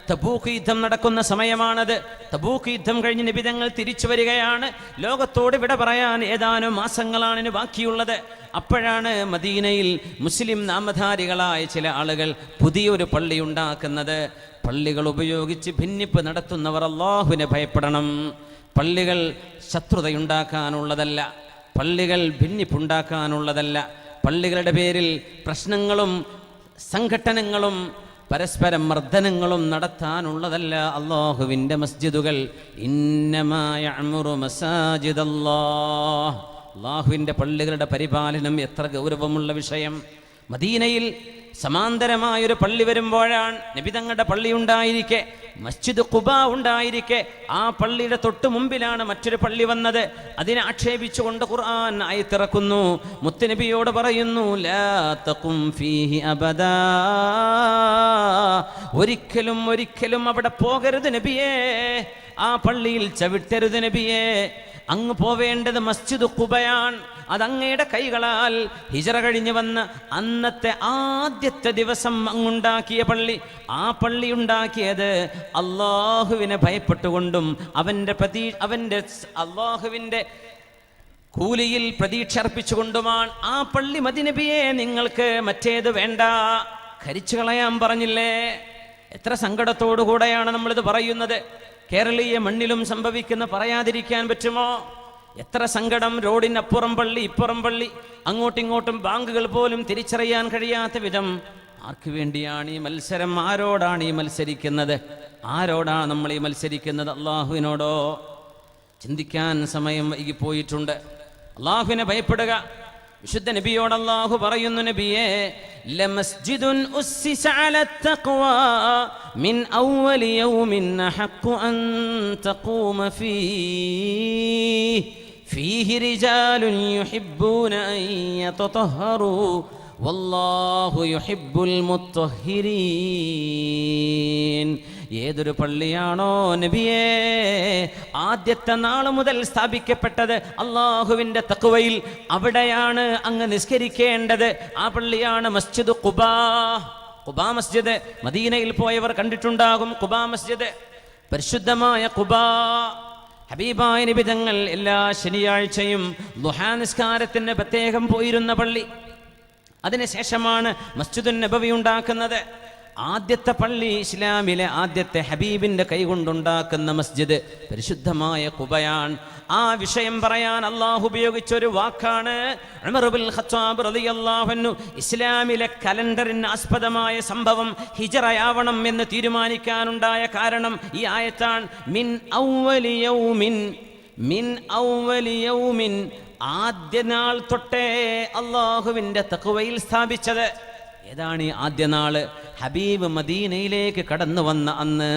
തബൂക്ക് യുദ്ധം നടക്കുന്ന സമയമാണത്. തബൂക്ക് യുദ്ധം കഴിഞ്ഞ് നബി തങ്ങൾ തിരിച്ചു വരികയാണ്. ലോകത്തോട് വിട പറയാൻ ഏതാനും മാസങ്ങളാണ് ബാക്കിയുള്ളത്. അപ്പോഴാണ് മദീനയിൽ മുസ്ലിം നാമധാരികളായ ചില ആളുകൾ പുതിയൊരു പള്ളി ഉണ്ടാക്കുന്നത്. പള്ളികൾ ഉപയോഗിച്ച് ഭിന്നിപ്പ് നടത്തുന്നവർ അല്ലാഹുവിനെ ഭയപ്പെടണം. പള്ളികൾ ശത്രുതയുണ്ടാക്കാനുള്ളതല്ല, പള്ളികൾ ഭിന്നിപ്പുണ്ടാക്കാനുള്ളതല്ല, പള്ളികളുടെ പേരിൽ പ്രശ്നങ്ങളും സംഘട്ടനങ്ങളും പരസ്പരം മർദ്ദനങ്ങളും നടത്താനുള്ളതല്ല. അല്ലാഹുവിൻ്റെ മസ്ജിദുകൾ ഇന്നമാ യഅ്മുറു മസാജിദല്ലാഹ്, അല്ലാഹുവിൻ്റെ പള്ളികളുടെ പരിപാലനം എത്ര ഗൗരവമുള്ള വിഷയം. മദീനയിൽ സമാന്തരമായൊരു പള്ളി വരുമ്പോഴാണ് നബി തങ്ങളുടെ പള്ളി ഉണ്ടായിരിക്കെ, മസ്ജിദ് ഖുബാ ഉണ്ടായിരിക്കെ, ആ പള്ളിയുടെ തൊട്ട് മുമ്പിലാണ് മറ്റൊരു പള്ളി വന്നത്. അതിനെ ആക്ഷേപിച്ചുകൊണ്ട് ഖുർആൻ ആയത്തിറക്കുന്നു. മുത്തുനബിയോട് പറയുന്നു, ലാ തഖും ഫീഹി അബദാ, ഒരിക്കലും ഒരിക്കലും അവിടെ പോകരുത് നബിയേ, ആ പള്ളിയിൽ ചവിട്ടരുത് നബിയേ. അങ്ങ് പോവേണ്ടത് മസ്ജിദ് ഖുബയാണ്. അതങ്ങയുടെ കൈകളാൽ ഹിജറ കഴിഞ്ഞ് വന്ന് അന്നത്തെ ആദ്യത്തെ ദിവസം അങ്ങുണ്ടാക്കിയ പള്ളി. ആ പള്ളി ഉണ്ടാക്കിയത് അള്ളാഹുവിനെ ഭയപ്പെട്ടുകൊണ്ടും അവൻ്റെ അള്ളാഹുവിൻ്റെ കൂലിയിൽ പ്രതീക്ഷ അർപ്പിച്ചുകൊണ്ടുമാണ്. ആ പള്ളി മദിനബിയെ നിങ്ങൾക്ക് മറ്റേത് വേണ്ട, കരിച്ചു കളയാൻ പറഞ്ഞില്ലേ? എത്ര സങ്കടത്തോടുകൂടെയാണ് നമ്മളിത് പറയുന്നത്. കേരളീയ മണ്ണിലും സംഭവിക്കുന്ന പറയാതിരിക്കാൻ പറ്റുമോ? എത്ര സങ്കടം. റോഡിനപ്പുറം പള്ളി, ഇപ്പുറം പള്ളി, അങ്ങോട്ടിങ്ങോട്ടും ബാങ്കുകൾ പോലും തിരിച്ചറിയാൻ കഴിയാത്ത വിധം. ആർക്ക് വേണ്ടിയാണ് ഈ മത്സരം? ആരോടാണ് ഈ മത്സരിക്കുന്നത്? ആരോടാണ് നമ്മൾ ഈ മത്സരിക്കുന്നത്? അള്ളാഹുവിനോടോ? ചിന്തിക്കാൻ സമയം വൈകിപ്പോയിട്ടുണ്ട്. അള്ളാഹുവിനെ ഭയപ്പെടുക. വിശുദ്ധ നബിയോട് അല്ലാഹു പറയുന്നു, നബിയേ, ലമസ്ജിദുൻ ഉസ്സിസ അലത് തഖ്വാ മിൻ അവ്വലി യൗമിൻ അഹഖു അൻ തഖൂമ ഫീഹി റിജാലുൻ യുഹിബ്ബൂന അൻ യതതഹറൂ വല്ലാഹു യുഹിബ്ബുൽ മുത്തഹിരീൻ. ഏതൊരു പള്ളിയാണോ നബിയേ ആദ്യത്തെ നാൾ മുതൽ സ്ഥാപിക്കപ്പെട്ടത് അള്ളാഹുവിൻ്റെ തഖ്വയിൽ, അവിടെയാണ് അങ്ങ് നിസ്കരിക്കേണ്ടത്. ആ പള്ളിയാണ് മസ്ജിദ് ഖുബാ. ഖുബാ മസ്ജിദ് മദീനയിൽ പോയവർ കണ്ടിട്ടുണ്ടാകും. ഖുബാ മസ്ജിദ്, പരിശുദ്ധമായ ഖുബാ. ഹബീബായ നബി തങ്ങൾ എല്ലാ ശനിയാഴ്ചയും ദുഹാ നിസ്കാരത്തിന് പ്രത്യേകം പോയിരുന്ന പള്ളി. അതിനുശേഷമാണ് മസ്ജിദുൻ നബവി ഉണ്ടാക്കുന്നത്. ആദ്യത്തെ പള്ളി ഇസ്ലാമിലെ ആദ്യത്തെ ഹബീബിൻ്റെ കൈകൊണ്ടുണ്ടാക്കുന്ന മസ്ജിദ് പരിശുദ്ധമായ ഖുബയാണ്. ആ വിഷയം പറയാൻ അള്ളാഹു ഉപയോഗിച്ചൊരു വാക്കാണ് ഉമർ ഇബ്നുൽ ഖത്താബ് റളിയല്ലാഹു അൻഹു ഇസ്ലാമിലെ കലണ്ടറിന് ആസ്പദമായ സംഭവം ഹിജറയാവണം എന്ന് തീരുമാനിക്കാനുണ്ടായ കാരണം ഈ ആയത്താണ്. മിൻ അവ്വലി യൗമിൻ, മിൻ അവ്വലി യൗമിൻ, ആദ്യ നാൾ തൊട്ടേ അള്ളാഹുവിൻ്റെ തഖ്വയിൽ സ്ഥാപിച്ചത്. ഏതാണ് ഈ ആദ്യ നാള്? ഹബീബ് മദീനയിലേക്ക് കടന്നു വന്ന അന്ന്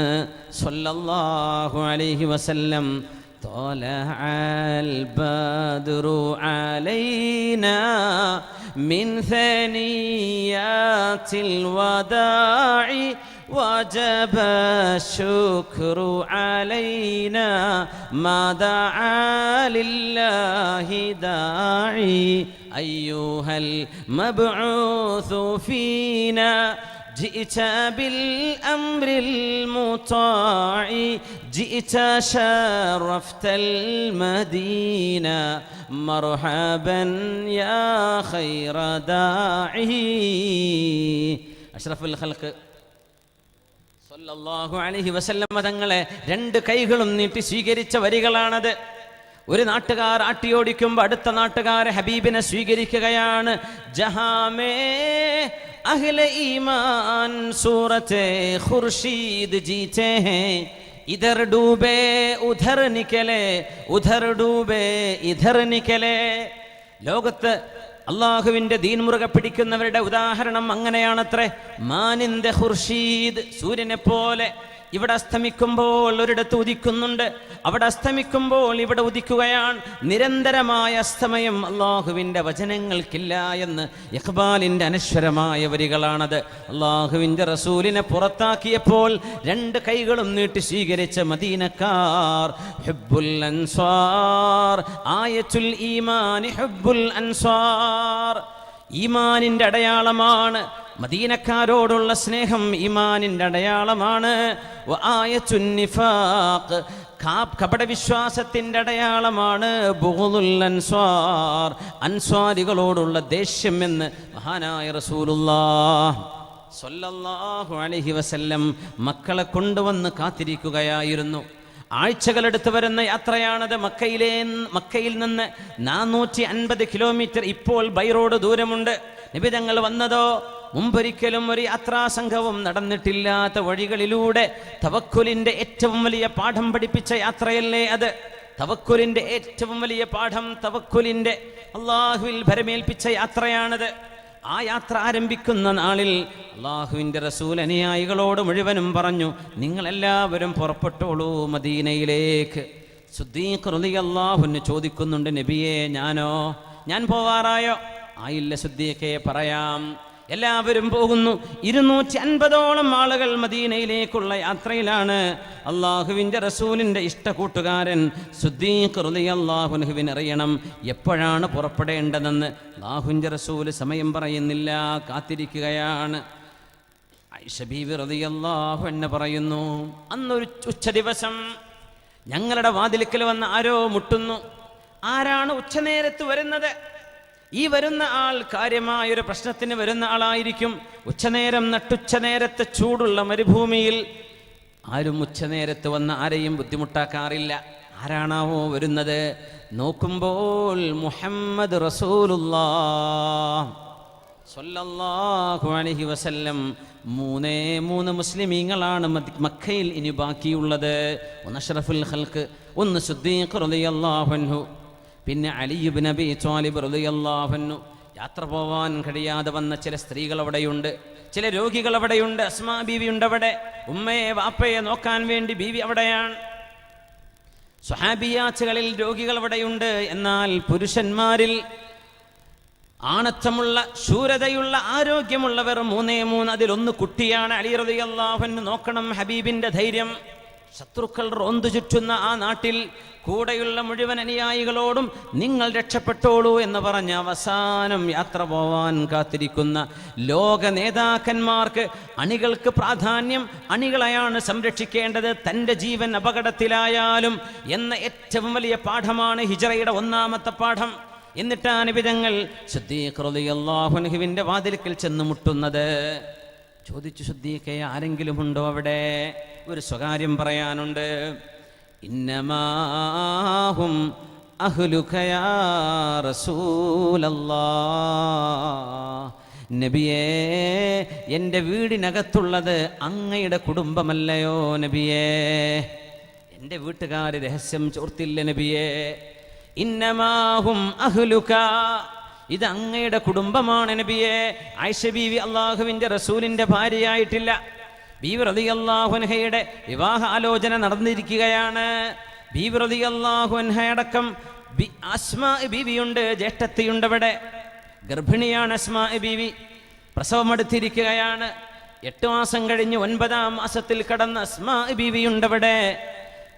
സ്വല്ലല്ലാഹു അലൈഹി വസല്ലം ത്വലഅൽ ബദ്റു അലൈനാ മിൻ സനിയാതിൽ വദാഇ വജബ ശുക്രു അലൈനാ മാ ദഅ ലില്ലാഹി ദാഇ അയ്യുഹൽ മബ്ഊസു ഫീനാ ജിഇത ബിൽ അംറിൽ മുതാഇ ജിഇത ശറഫ്തൽ മദീന മർഹബൻ യാ ഖൈറ ദാഇ. അഷ്റഫുൽ ഖൽഖ് സല്ലല്ലാഹു അലൈഹി വസല്ലം തങ്ങളെ രണ്ട് കൈകളും നീട്ടി സ്വീകരിച്ച വരികളാണത്. ഒരു നാട്ടുകാർ ആട്ടിയോടിക്കുമ്പോൾ അടുത്ത നാട്ടുകാരെ ഹബീബിനെ സ്വീകരിക്കുകയാണ്. ജഹാമേ അഹ്ലെ ഈമാൻ സൂറത്തെ ഖുർശീദ് ജീത്തെ ഹേ, ഇധർ ഡൂബേ ഉധർ നിക്കലേ, ഉധർ ഡൂബേ ഇധർ നിക്കലേ. ലോകത്ത് അള്ളാഹുവിൻ്റെ ദീൻ മുറുകെ പിടിക്കുന്നവരുടെ ഉദാഹരണം അങ്ങനെയാണത്രേ. മാനിന്റെ ഖുർശീദ്, സൂര്യനെ പോലെ ഇവിടെ അസ്തമിക്കുമ്പോൾ ഒരിടത്ത് ഉദിക്കുന്നുണ്ട്, അവിടെ അസ്തമിക്കുമ്പോൾ ഇവിടെ ഉദിക്കുകയാണ്. നിരന്തരമായ അസ്തമയം അള്ളാഹുവിൻ്റെ വചനങ്ങൾക്കില്ല എന്ന് ഇഖ്ബാലിൻ്റെ അനശ്വരമായ വരികളാണത്. അള്ളാഹുവിൻ്റെ റസൂലിനെ പുറത്താക്കിയപ്പോൾ രണ്ട് കൈകളും നീട്ടി സ്വീകരിച്ച മദീനക്കാർ. ഹുബ്ബുൽ അൻസ്വാർ ആയത്തുൽ ഈമാനി ഹുബ്ബുൽ അൻസ്വാർ. ഈമാനിൻ്റെ അടയാളമാണ് മദീനക്കാരോടുള്ള സ്നേഹം, ഈമാനിൻ്റെ അടയാളമാണ്. വആയത്തുൻ നിഫാഖ് കപടവിശ്വാസത്തിൻ്റെ അടയാളമാണ്. ബുഗ്ദുൽ അൻസ്വാർ അൻസ്വാരികളോടുള്ള ദേഷ്യം എന്ന് മഹാനായ റസൂലുള്ളാഹ് സ്വല്ലല്ലാഹു അലൈഹി വസല്ലം മക്കളെ കൊണ്ടുവന്ന് കാത്തിരിക്കുകയായിരുന്നു. ആഴ്ചകളെടുത്ത് വരുന്ന യാത്രയാണത്. മക്കയിൽ നിന്ന് 450 കിലോമീറ്റർ ഇപ്പോൾ ബൈ റോഡ് ദൂരമുണ്ട്. നബി തങ്ങൾ വന്നതോ മുമ്പൊരിക്കലും ഒരു യാത്രാ സംഘവും നടന്നിട്ടില്ലാത്ത വഴികളിലൂടെ തവക്കുലിൻ്റെ ഏറ്റവും വലിയ പാഠം പഠിപ്പിച്ച യാത്രയല്ലേ അത്. തവക്കുലിൻ്റെ ഏറ്റവും വലിയ പാഠം, തവക്കുലിൻ്റെ അള്ളാഹുവിൽ ഭരമേൽപ്പിച്ച യാത്രയാണത്. ആ യാത്ര ആരംഭിക്കുന്ന നാളിൽ അള്ളാഹുവിൻ്റെ റസൂൽ അനുയായികളോട് മുഴുവനും പറഞ്ഞു, നിങ്ങളെല്ലാവരും പുറപ്പെട്ടോളൂ മദീനയിലേക്ക്. സിദ്ദീഖ് റളിയല്ലാഹു അൻഹു ചോദിക്കുന്നുണ്ട്, നബിയെ ഞാനോ, ഞാൻ പോവാറായോ? ആയില്ല സിദ്ദീഖേ, പറയാം. എല്ലാവരും പോകുന്നു. 250ഓളം ആളുകൾ മദീനയിലേക്കുള്ള യാത്രയിലാണ്. അള്ളാഹുവിൻ്റെ റസൂലിൻ്റെ ഇഷ്ട കൂട്ടുകാരൻ സിദ്ദീഖ് റളിയല്ലാഹു അൻഹുവിന് അറിയണം എപ്പോഴാണ് പുറപ്പെടേണ്ടതെന്ന്. അള്ളാഹുവിൻ്റെ റസൂൽ സമയം പറയുന്നില്ല, കാത്തിരിക്കുകയാണ്. ആയിഷ ബീവി റളിയല്ലാഹു അൻഹ പറയുന്നു, അന്നൊരു ഉച്ച ദിവസം ഞങ്ങളുടെ വാതിൽക്കൽ വന്ന് ആരോ മുട്ടുന്നു. ആരാണ് ഉച്ചനേരത്ത് വരുന്നത്? ഈ വരുന്ന ആൾ കാര്യമായൊരു പ്രശ്നത്തിന് വരുന്ന ആളായിരിക്കും. ഉച്ചനേരം നട്ടുച്ചനേരത്തെ ചൂടുള്ള മരുഭൂമിയിൽ ആരും ഉച്ചനേരത്ത് വന്ന് ആരെയും ബുദ്ധിമുട്ടാക്കാറില്ല. ആരാണാവോ വരുന്നത്? നോക്കുമ്പോൾ മുഹമ്മദ് റസൂലുള്ളാഹ് സ്വല്ലല്ലാഹു അലൈഹി വസല്ലം. 3 മുസ്ലിമീങ്ങളാണ് മക്കയിൽ ഇനി ബാക്കിയുള്ളത്. ഒന്ന് അഷ്റഫുൽ ഖൽഖ്, ഒന്ന് സിദ്ദീഖ് റളിയല്ലാഹു അൻഹു, പിന്നെ അലി ഇബ്നു അബീ ത്വാലിബ് റളിയല്ലാഹു അൻഹു. യാത്ര പോവാൻ കഴിയാതെ വന്ന ചില സ്ത്രീകൾ അവിടെയുണ്ട്, ചില രോഗികൾ അവിടെയുണ്ട്. അസ്മാ ബീവി ഉണ്ട് അവിടെ. ഉമ്മയെ വാപ്പയെ നോക്കാൻ വേണ്ടി ബീവി അവിടെയാണ്. സ്വഹാബിയാത്തുകളിൽ രോഗികൾ അവിടെയുണ്ട്. എന്നാൽ പുരുഷന്മാരിൽ ആണത്തമുള്ള, ശൂരതയുള്ള, ആരോഗ്യമുള്ളവർ 3. അതിലൊന്ന് കുട്ടിയാണ്. അലി റളിയല്ലാഹു അൻഹു നോക്കണം ഹബീബിന്റെ ധൈര്യം. ശത്രുക്കൾ റോന്തു ചുറ്റുന്ന ആ നാട്ടിൽ കൂടെയുള്ള മുഴുവൻ അനുയായികളോടും നിങ്ങൾ രക്ഷപ്പെട്ടോളൂ എന്ന് പറഞ്ഞ് അവസാനം യാത്ര പോവാൻ കാത്തിരിക്കുന്ന ലോക നേതാക്കന്മാർക്ക് അണികൾക്ക് പ്രാധാന്യം, അണികളെയാണ് സംരക്ഷിക്കേണ്ടത്, തൻ്റെ ജീവൻ അപകടത്തിലായാലും എന്ന ഏറ്റവും വലിയ പാഠമാണ് ഹിജ്റയുടെ 1ാമത്തെ പാഠം. എന്നിട്ടാണ് നബിതങ്ങൾ സിദ്ദീഖ് റളിയല്ലാഹു അൻഹുവിൻ്റെ വാതിൽക്കൽ ചെന്ന് മുട്ടുന്നത്. ചോദിച്ചു, സിദ്ദീഖേ ആരെങ്കിലും ഉണ്ടോ അവിടെ? ഒരു സ്വകാര്യം പറയാനുണ്ട്. ഇന്നമാഹും അഹ്ലുക യാ റസൂലല്ലാഹ്. നബിയേ, എൻ്റെ വീടിനകത്തുള്ളത് അങ്ങയുടെ കുടുംബമല്ലയോ നബിയേ? എൻ്റെ വീട്ടുകാർ രഹസ്യം ചോർത്തില്ല നബിയേ. ഇന്നമാഹും അഹ്ലുക, ഇത് അങ്ങയുടെ കുടുംബമാണ് നബിയേ. ആയിഷ ബീവി അള്ളാഹുവിൻ്റെ റസൂലിൻ്റെ ഭാര്യയായിട്ടില്ല. ബീവി റളിയല്ലാഹു അൻഹയുടെ വിവാഹ ആലോചന നടന്നിരിക്കുകയാണ്. ബീവി റളിയല്ലാഹു അൻഹയടക്കം അസ്മാ ബീവിയുണ്ട്, ജ്യേഷ്ഠത്തിയുണ്ട് അവിടെ. ഗർഭിണിയാണ് അസ്മാ ബീവി, പ്രസവമെടുത്തിരിക്കുകയാണ്. 8 മാസം കഴിഞ്ഞ് 9ാം മാസത്തിൽ കടന്ന അസ്മാ ബീവിയുണ്ട് അവിടെ.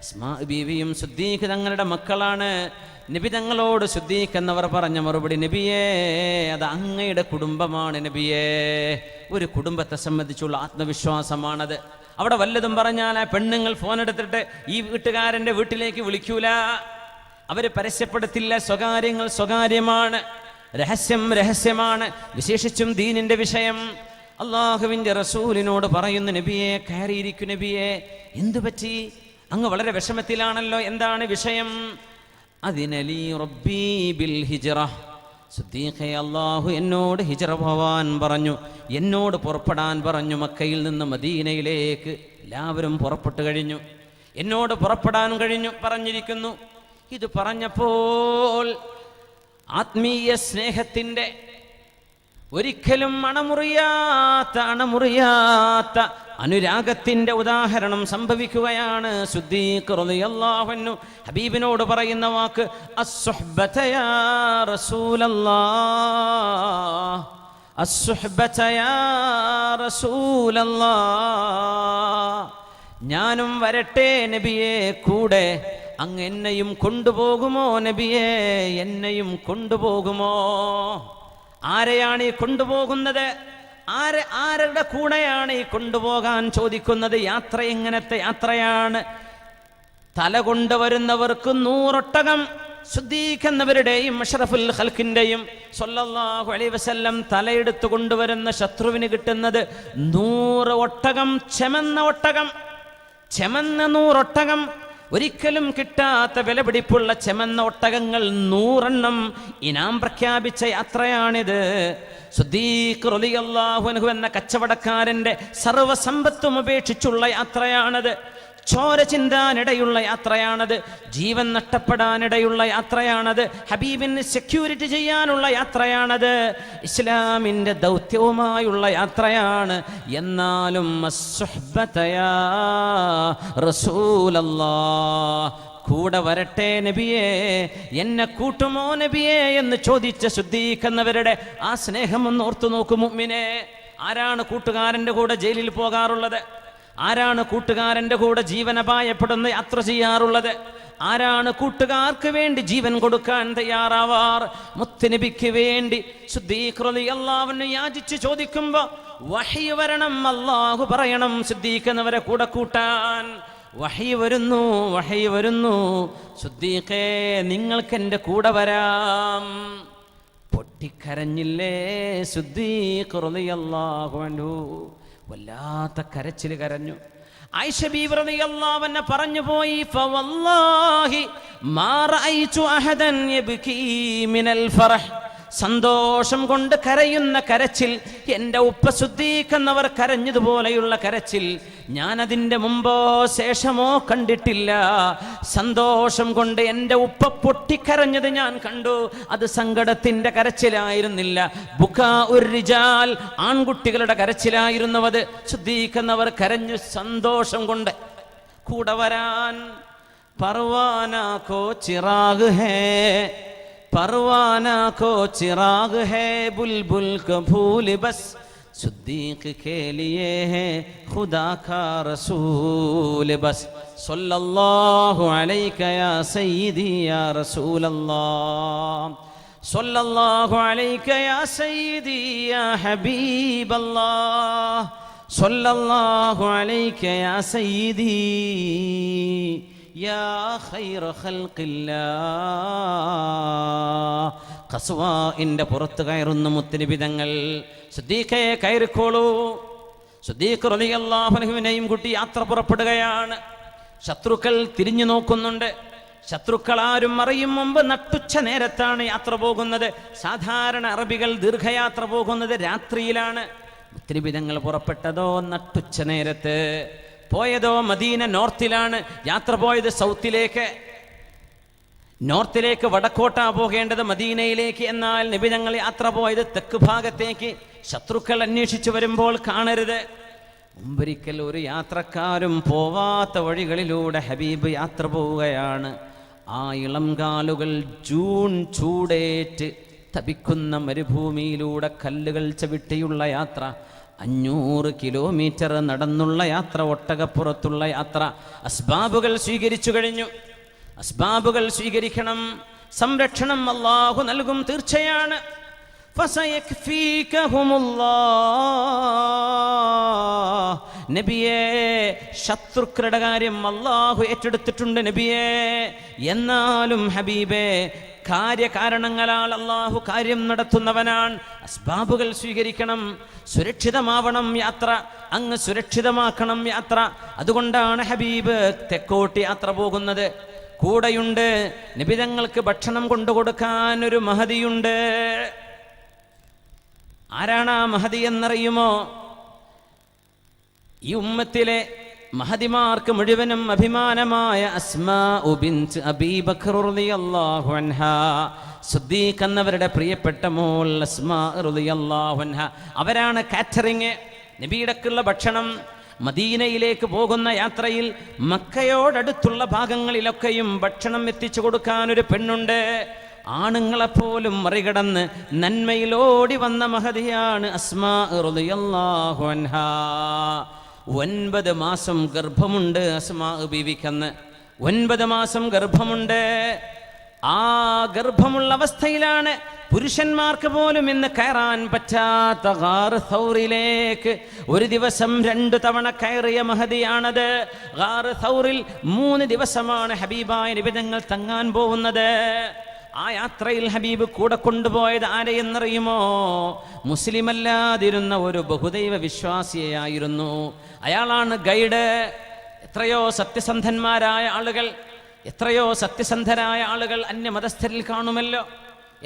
അസ്മാ ബീവിയും സിദ്ദീഖ് തങ്ങളുടെ മക്കളാണ്. നബി തങ്ങളോട് സിദ്ദീഖ് എന്നവർ പറഞ്ഞ മറുപടി, നബിയേ അത് അങ്ങയുടെ കുടുംബമാണ് നബിയേ. ഒരു കുടുംബത്തെ സംബന്ധിച്ചുള്ള ആത്മവിശ്വാസമാണത്. അവിടെ വല്ലതും പറഞ്ഞാൽ ആ പെണ്ണുങ്ങൾ ഫോൺ എടുത്തിട്ട് ഈ വീട്ടുകാരൻ്റെ വീട്ടിലേക്ക് വിളിക്കൂല, അവർ പരസ്യപ്പെടുത്തില്ല. സ്വകാര്യങ്ങൾ സ്വകാര്യമാണ്, രഹസ്യം രഹസ്യമാണ്. വിശേഷിച്ചും ദീനിൻ്റെ വിഷയം. അള്ളാഹുവിൻ്റെ റസൂലിനോട് പറയുന്നു, നബിയെ കയറിയിരിക്കു നബിയെ, എന്തു പറ്റി? അങ്ങ് വളരെ വിഷമത്തിലാണല്ലോ, എന്താണ് വിഷയം? അതിനലി റബ്ബി ബിൽ ഹിജ്റ, സിദ്ദീഖേ അല്ലാഹു എന്നോട് ഹിജ്റ പോവാൻ പറഞ്ഞു, എന്നോട് പുറപ്പെടാൻ പറഞ്ഞു. മക്കയിൽ നിന്ന് മദീനയിലേക്ക് എല്ലാവരും പുറപ്പെട്ടു കഴിഞ്ഞു, എന്നോട് പുറപ്പെടാൻ പറഞ്ഞിരിക്കുന്നു. ഇത് പറഞ്ഞപ്പോൾ ആത്മീയ സ്നേഹത്തിൻ്റെ ഒരിക്കലും അണമുറിയാത്ത അനുരാഗത്തിൻ്റെ ഉദാഹരണം സംഭവിക്കുകയാണ്. സിദ്ദീഖ് റളിയല്ലാഹു അൻഹു ഹബീബിനോട് പറയുന്ന വാക്ക് അസ്സുഹ്ബത യാ റസൂലല്ലാഹ്, അസ്സുഹ്ബത യാ റസൂലല്ലാഹ്, ഞാനും വരട്ടെ നബിയെ കൂടെ, അങ്ങ് എന്നെയും കൊണ്ടുപോകുമോ നബിയെ, എന്നെയും കൊണ്ടുപോകുമോ? ആരെയാണ് ഈ കൊണ്ടുപോകുന്നത്? ആരുടെ കൂടെയാണ് ഈ കൊണ്ടുപോകാൻ ചോദിക്കുന്നത്? യാത്ര എങ്ങനത്തെ യാത്രയാണ്? തല കൊണ്ടുവരുന്നവർക്ക് 100 ഒട്ടകം, സിദ്ദീഖ് എന്നവരുടെയും അഷ്റഫുൽ ഖൽഖിന്റെയും സ്വല്ലല്ലാഹു അലൈഹി വസല്ലം തലയെടുത്തു കൊണ്ടുവരുന്ന ശത്രുവിന് കിട്ടുന്നത് 100 ഒട്ടകം, ചെമന്ന ഒട്ടകം, ചെമന്ന 100 ഒട്ടകം. ഒരിക്കലും കിട്ടാത്ത വിലപിടിപ്പുള്ള ചെമന്ന ഒട്ടകങ്ങൾ 100 എണ്ണം ഇനാം പ്രഖ്യാപിച്ച യാത്രയാണിത്. സിദ്ദീഖ് റളിയല്ലാഹു അൻഹു എന്ന കച്ചവടക്കാരൻ്റെ സർവ്വസമ്പത്തും ഉപേക്ഷിച്ചുള്ള യാത്രയാണത്. ചോര ചിന്താനിടയുള്ള യാത്രയാണത്, ജീവൻ നഷ്ടപ്പെടാനിടയുള്ള യാത്രയാണത്, ഹബീബിന് സെക്യൂരിറ്റി ചെയ്യാനുള്ള യാത്രയാണത്, ഇസ്ലാമിൻ്റെ ദൗത്യവുമായുള്ള യാത്രയാണ്. എന്നാലും അസ്സുഹ്ബത യാ റസൂലല്ലാഹ്, കൂടെ വരട്ടെ നബിയെ, എന്നെ കൂട്ടുമോ നബിയെ എന്ന് ചോദിച്ച സിദ്ദീഖ് എന്നവരുടെ ആ സ്നേഹം ഒന്ന് ഓർത്തു നോക്കൂ മുഅ്മിനേ. ആരാണ് കൂട്ടുകാരൻ്റെ കൂടെ ജയിലിൽ പോകാറുള്ളത്? ആരാണ് കൂട്ടുകാരൻ്റെ കൂടെ ജീവനപായപ്പെടുന്ന യാത്ര ചെയ്യാറുള്ളത്? ആരാണ് കൂട്ടുകാർക്ക് വേണ്ടി ജീവൻ കൊടുക്കാൻ തയ്യാറാവാർ? മുത്തുനബിക്ക് വേണ്ടി സിദ്ദീഖ് റളിയല്ലാഹു അൻഹു യാചിച്ച് ചോദിക്കുമ്പോൾ വഹി വരണം, അല്ലാഹു പറയണം സിദ്ദീഖ് എന്നവരെ കൂടെ കൂട്ടാൻ. വഹി വരുന്നു, സിദ്ദീഖേ നിങ്ങൾക്ക് എൻ്റെ കൂടെ വരാം. പൊട്ടിക്കരഞ്ഞില്ലേ സിദ്ദീഖ് റളിയല്ലാഹു അൻഹു? വല്ലാത്ത കരച്ചിൽ കരഞ്ഞു. ആയിഷ ബീവി റളിയല്ലാഹു അൻഹ പറഞ്ഞു പോയി, ഫവല്ലാഹി മാ റഅയ്തു അഹദൻ യബ്കീ മിനൽ ഫറഹ്, സന്തോഷം കൊണ്ട് കരയുന്ന കരച്ചിൽ, എൻ്റെ ഉപ്പ സിദ്ദീഖ് എന്നവർ കരഞ്ഞതുപോലെയുള്ള കരച്ചിൽ ഞാൻ അതിൻ്റെ മുമ്പോ ശേഷമോ കണ്ടിട്ടില്ല. സന്തോഷം കൊണ്ട് എൻ്റെ ഉപ്പ പൊട്ടിക്കരഞ്ഞത് ഞാൻ കണ്ടു. അത് സങ്കടത്തിൻ്റെ കരച്ചിലായിരുന്നില്ല, ബുകാ ഉർ റിജാൽ, ആൺകുട്ടികളുടെ കരച്ചിലായിരുന്നവത്. സിദ്ദീഖ് എന്നവർ കരഞ്ഞു സന്തോഷം കൊണ്ട്. കൂടെ വരാൻ പർവാനാ കോ ചിറാഗ് ഹേ, परवाना को चिराग है, बुलबुल का फूल बस सिद्दीक के लिए है खुदा का रसूल बस, सल्लल्लाहु अलैका या सय्यदी या रसूल अल्लाह, सल्लल्लाहु अलैका या सय्यदी या हबीब अल्लाह, सल्लल्लाहु अलैका या सय्यदी യാ ഖൈറ ഖൽഖില്ലാഹ്. ഖസ്വാഇന്റെ പുറത്ത് കയറുന്ന മുത്തുനബി തങ്ങൾ, സിദ്ദീഖേ കയറിക്കോളൂ. സിദ്ദീഖ് റളിയല്ലാഹു അൻഹുവിനെയും കൂട്ടി യാത്ര പുറപ്പെടുകയാണ്. ശത്രുക്കൾ തിരിഞ്ഞു നോക്കുന്നുണ്ട്. ശത്രുക്കൾ ആരും അറിയും മുമ്പ് നട്ടുച്ച നേരത്താണ് യാത്ര പോകുന്നത്. സാധാരണ അറബികൾ ദീർഘയാത്ര പോകുന്നത് രാത്രിയിലാണ്. മുത്തുനബി തങ്ങൾ പുറപ്പെട്ടതോ നട്ടുച്ച നേരത്ത്. പോയതോ മദീന നോർത്തിലാണ്. യാത്ര പോയത് സൗത്തിലേക്ക്, നോർത്തിലേക്ക്, വടക്കോട്ടാ പോകേണ്ടത് മദീനയിലേക്ക്. എന്നാൽ നബി തങ്ങൾ യാത്ര പോയത് തെക്ക് ഭാഗത്തേക്ക്. ശത്രുക്കൾ അന്വേഷിച്ചു വരുമ്പോൾ കാണരുത്. മുമ്പൊരിക്കൽ ഒരു യാത്രക്കാരും പോവാത്ത വഴികളിലൂടെ ഹബീബ് യാത്ര പോവുകയാണ്. ആ ഇളം കാലുകൾ ജൂൺ ചൂടേറ്റ് തപിക്കുന്ന മരുഭൂമിയിലൂടെ കല്ലുകൾ ചവിട്ടിയുള്ള യാത്ര, 500 കിലോമീറ്റർ നടന്നുള്ള യാത്ര, ഒട്ടകപ്പുറത്തുള്ള യാത്ര. അസ്ബാബുകൾ സ്വീകരിച്ചു കഴിഞ്ഞു. അസ്ബാബുകൾ സ്വീകരിക്കണം. സംരക്ഷണം അല്ലാഹു നൽകും തീർച്ചയാണ്. ഫസയക്ഫീകഹുമുല്ലാഹ്. നബിയേ, ശത്രുക്കളുടെ കാര്യം അല്ലാഹു ഏറ്റെടുത്തിട്ടുണ്ട് നബിയേ. എന്നാലും ഹബീബേ, കാര്യകാരണങ്ങളാൽ അല്ലാഹു കാര്യം നടത്തുന്നവനാണ്. അസ്ബാബുകൾ സ്വീകരിക്കണം, സുരക്ഷിതമാവണം യാത്ര, അങ്ങ് സുരക്ഷിതമാക്കണം യാത്ര. അതുകൊണ്ടാണ് ഹബീബ് തെക്കോട്ട് യാത്ര പോകുന്നത്. കൂടെയുണ്ട് നബിതങ്ങൾക്ക് ഭക്ഷണം കൊണ്ടുകൊടുക്കാൻ ഒരു മഹദിയുണ്ട്. ആരാണ് ആ മഹദി എന്നറിയുമോ? ഈ ഉമ്മത്തിലെ മഹദിമാർക്ക് മുഴുവനും അഭിമാനമായ അസ്മാഉ ബിൻത് അബീ ബക്കർ റളിയല്ലാഹു അൻഹാ, സിദ്ദീഖ് എന്നവരുടെ പ്രിയപ്പെട്ട മോൾ അസ്മാ റളിയല്ലാഹു അൻഹാ. അവരാണ് കാറ്ററിംഗ്, നബിയുടെക്കുള്ള ഭക്ഷണം. മദീനയിലേക്ക് പോകുന്ന യാത്രയിൽ മക്കയോടടുത്തുള്ള ഭാഗങ്ങളിലൊക്കെയും ഭക്ഷണം എത്തിച്ചു കൊടുക്കാൻ ഒരു പെണ്ണുണ്ട്. ആണുങ്ങളെപ്പോലും മറികടന്ന് നന്മയിലോടി വന്ന മഹദിയാണ് അസ്മാ റളിയല്ലാഹു അൻഹാ. 9 മാസം ഗർഭമുണ്ട് അസ്മാ ബീവിക്കെന്ന്. 9 മാസം ഗർഭമുണ്ട്. ആ ഗർഭമുള്ള അവസ്ഥയിലാണ് പുരുഷന്മാർക്ക് പോലും ഇന്ന് കയറാൻ പറ്റാത്ത ഗാർ സൗറിലേക്ക് ഒരു ദിവസം 2 തവണ കയറിയ മഹദിയാണത്. ഗാർ സൗറിൽ 3 ദിവസമാണ് ഹബീബായ നബി തങ്ങൾ തങ്ങാൻ പോകുന്നത്. ആ യാത്രയിൽ ഹബീബ് കൂടെ കൊണ്ടുപോയത് ആരെയെന്നറിയുമോ? മുസ്ലിമല്ലാതിരുന്ന ഒരു ബഹുദൈവ വിശ്വാസിയായിരുന്നു. അയാളാണ് ഗൈഡ്. എത്രയോ സത്യസന്ധന്മാരായ ആളുകൾ, എത്രയോ സത്യസന്ധരായ ആളുകൾ അന്യമതസ്ഥരിൽ കാണുമല്ലോ.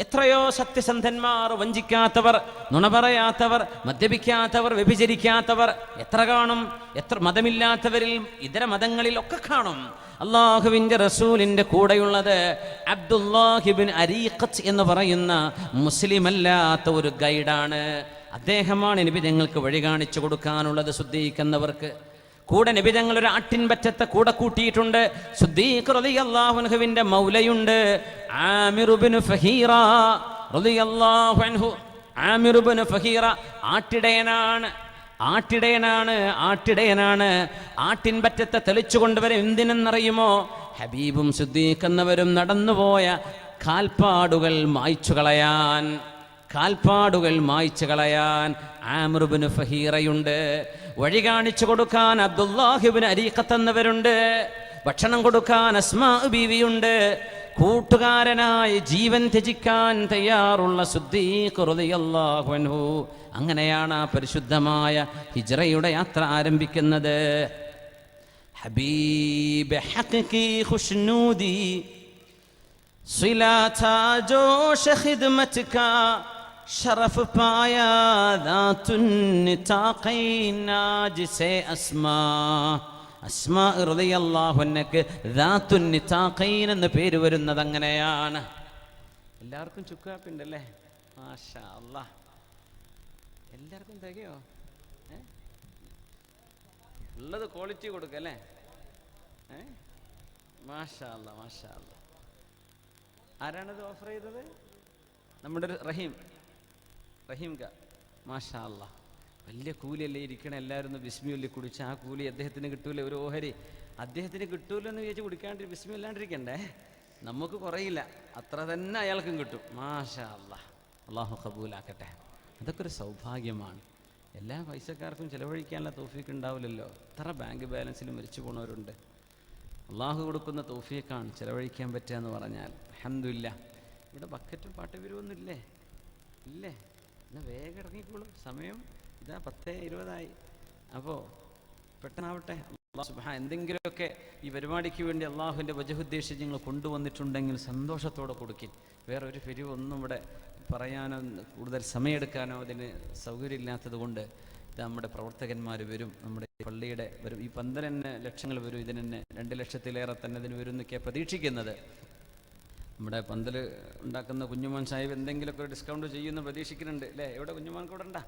എത്രയോ സത്യസന്ധന്മാർ, വഞ്ചിക്കാത്തവർ, നുണ പറയാത്തവർ, മദ്യപിക്കാത്തവർ, വ്യഭിചരിക്കാത്തവർ എത്ര കാണും. എത്ര മതമില്ലാത്തവരിൽ ഇതര മതങ്ങളിലൊക്കെ കാണും. അള്ളാഹുവിൻ്റെ റസൂലിൻ്റെ കൂടെയുള്ളത് അബ്ദുല്ലാഹിബിൻ അരീഖത്ത് എന്ന് പറയുന്ന മുസ്ലിമല്ലാത്ത ഒരു ഗൈഡാണ്. അദ്ദേഹമാണ് നബി ഞങ്ങൾക്ക് വഴി കാണിച്ചു കൊടുക്കാനുള്ളത്. സിദ്ദീഖ് എന്നവർക്ക് കൂടെ നബി തങ്ങൾ ഒരു ആട്ടിൻപറ്റത്തെ കൂടെ കൂട്ടിയിട്ടുണ്ട്. സിദ്ദീഖ് റളിയല്ലാഹു അൻഹുവിന്റെ മൗലയുണ്ട് ആമിർ ഇബ്നു ഫഹീറ റളിയല്ലാഹു അൻഹു. ആമിർ ഇബ്നു ഫഹീറ ആട്ടിടയനാണ്. ആട്ടിൻപറ്റത്തെ തെളിച്ചു കൊണ്ടുവരെ എന്തിനെന്നറിയുമോ? ഹബീബും സിദ്ദീഖ് എന്നവരും നടന്നുപോയ കാൽപ്പാടുകൾ മായ്ച്ചു കളയാൻ ആമിർ ഇബ്നു ഫഹീറയുണ്ട്. വഴി കാണിച്ചു കൊടുക്കാൻ അബ്ദുല്ലാഹിബ്നു അരീഖത്ത് എന്നവരുണ്ട്. ഭക്ഷണം കൊടുക്കാൻ അസ്മാ ബീവിയുണ്ട്. കൂട്ടുകാരനായി ജീവൻ ത്യജിക്കാൻ തയ്യാറുള്ള സിദ്ദീഖ് റളിയല്ലാഹു അൻഹു. അങ്ങനെയാണ് ആ പരിശുദ്ധമായ ഹിജ്റയുടെ യാത്ര ആരംഭിക്കുന്നത്. ഹബീബ് ഹഖീഖി ഖുശ്നൂദി സിലാതാ ജോഷ ഖിദ്മത് കാ शरफ पाया दातुन निताक़ैन जिसे അസ്മാ റളിയല്ലാഹു അൻഹക്ക് ദാത്തുൻ നിതാഖൈൻ എന്ന പേര് വരുന്നത് അങ്ങനെയാണ്. എല്ലാവർക്കും ചുക്കാപ്പിണ്ടല്ലേ? മാഷാ അല്ലാഹ്. എല്ലാവർക്കും തികയോ? ഉള്ളത് ക്വാളിറ്റി കൊടുക്കല്ലേ? മാഷാ അല്ലാഹ്, മാഷാ അല്ലാഹ്. ആരാണത് ഓഫർ ചെയ്തത്? നമ്മുടെ ഒരു റഹീം ക. മാഷാ അല്ലാഹ്. വലിയ കൂലിയല്ലേ ഇരിക്കണം. എല്ലാവരും ഒന്ന് ബിസ്മില്ലി കുടിച്ച് ആ കൂലി അദ്ദേഹത്തിന് കിട്ടൂലേ? ഒരു ഓഹരി അദ്ദേഹത്തിന് കിട്ടൂലെന്ന് വിചാരിച്ച് കുടിക്കാണ്ട് ബിസ്മില്ലാണ്ടിരിക്കണ്ടേ? നമുക്ക് കുറയില്ല, അത്ര തന്നെ അയാൾക്കും കിട്ടും. മാഷാ അല്ലാഹ്. അള്ളാഹു ഖബൂലാക്കട്ടെ. അതൊക്കെ ഒരു സൗഭാഗ്യമാണ്. എല്ലാ പൈസക്കാർക്കും ചിലവഴിക്കാനുള്ള തൗഫീഖ് ഉണ്ടാവില്ലല്ലോ. എത്ര ബാങ്ക് ബാലൻസിൽ മരിച്ചു പോണവരുണ്ട്. അള്ളാഹു കൊടുക്കുന്ന തൗഫീഖാണ് ചിലവഴിക്കാൻ പറ്റുക എന്ന് പറഞ്ഞാൽ. അൽഹംദുലില്ലാഹ്. ഇവിടെ ബക്കറ്റും പാട്ടവരുമൊന്നും ഇല്ലേ? എന്നാൽ വേഗം ഇറങ്ങിക്കോളൂ. സമയം ഇതാ 10:20. അപ്പോൾ പെട്ടെന്നാവട്ടെ. അല്ലാഹു സുബ്ഹാനഹു എന്തെങ്കിലുമൊക്കെ ഈ പരിപാടിക്ക് വേണ്ടി അള്ളാഹുവിൻ്റെ വജഹുദ്ദേശിച്ച് നിങ്ങൾ കൊണ്ടുവന്നിട്ടുണ്ടെങ്കിൽ സന്തോഷത്തോടെ കൊടുക്കും. വേറെ ഒരു പിരിവൊന്നും ഇവിടെ പറയാനോ കൂടുതൽ സമയമെടുക്കാനോ അതിന് സൗകര്യമില്ലാത്തത് കൊണ്ട് ഇത് നമ്മുടെ പ്രവർത്തകന്മാർ വരും, നമ്മുടെ പള്ളിയുടെ വരും. ഈ 12 ലക്ഷങ്ങൾ വരും. ഇതിന് തന്നെ 2 ലക്ഷത്തിലേറെ തന്നെ ഇതിന് വരും എന്നൊക്കെയാണ് പ്രതീക്ഷിക്കുന്നത്. നമ്മുടെ പന്തൽ ഉണ്ടാക്കുന്ന കുഞ്ഞുമോൻ സാഹിബ് എന്തെങ്കിലുമൊക്കെ ഒരു ഡിസ്കൗണ്ട് ചെയ്യുമെന്ന് പ്രതീക്ഷിക്കുന്നുണ്ട് അല്ലേ? എവിടെ കുഞ്ഞുമോൻക്ക് ഇവിടെ ഉണ്ടാ?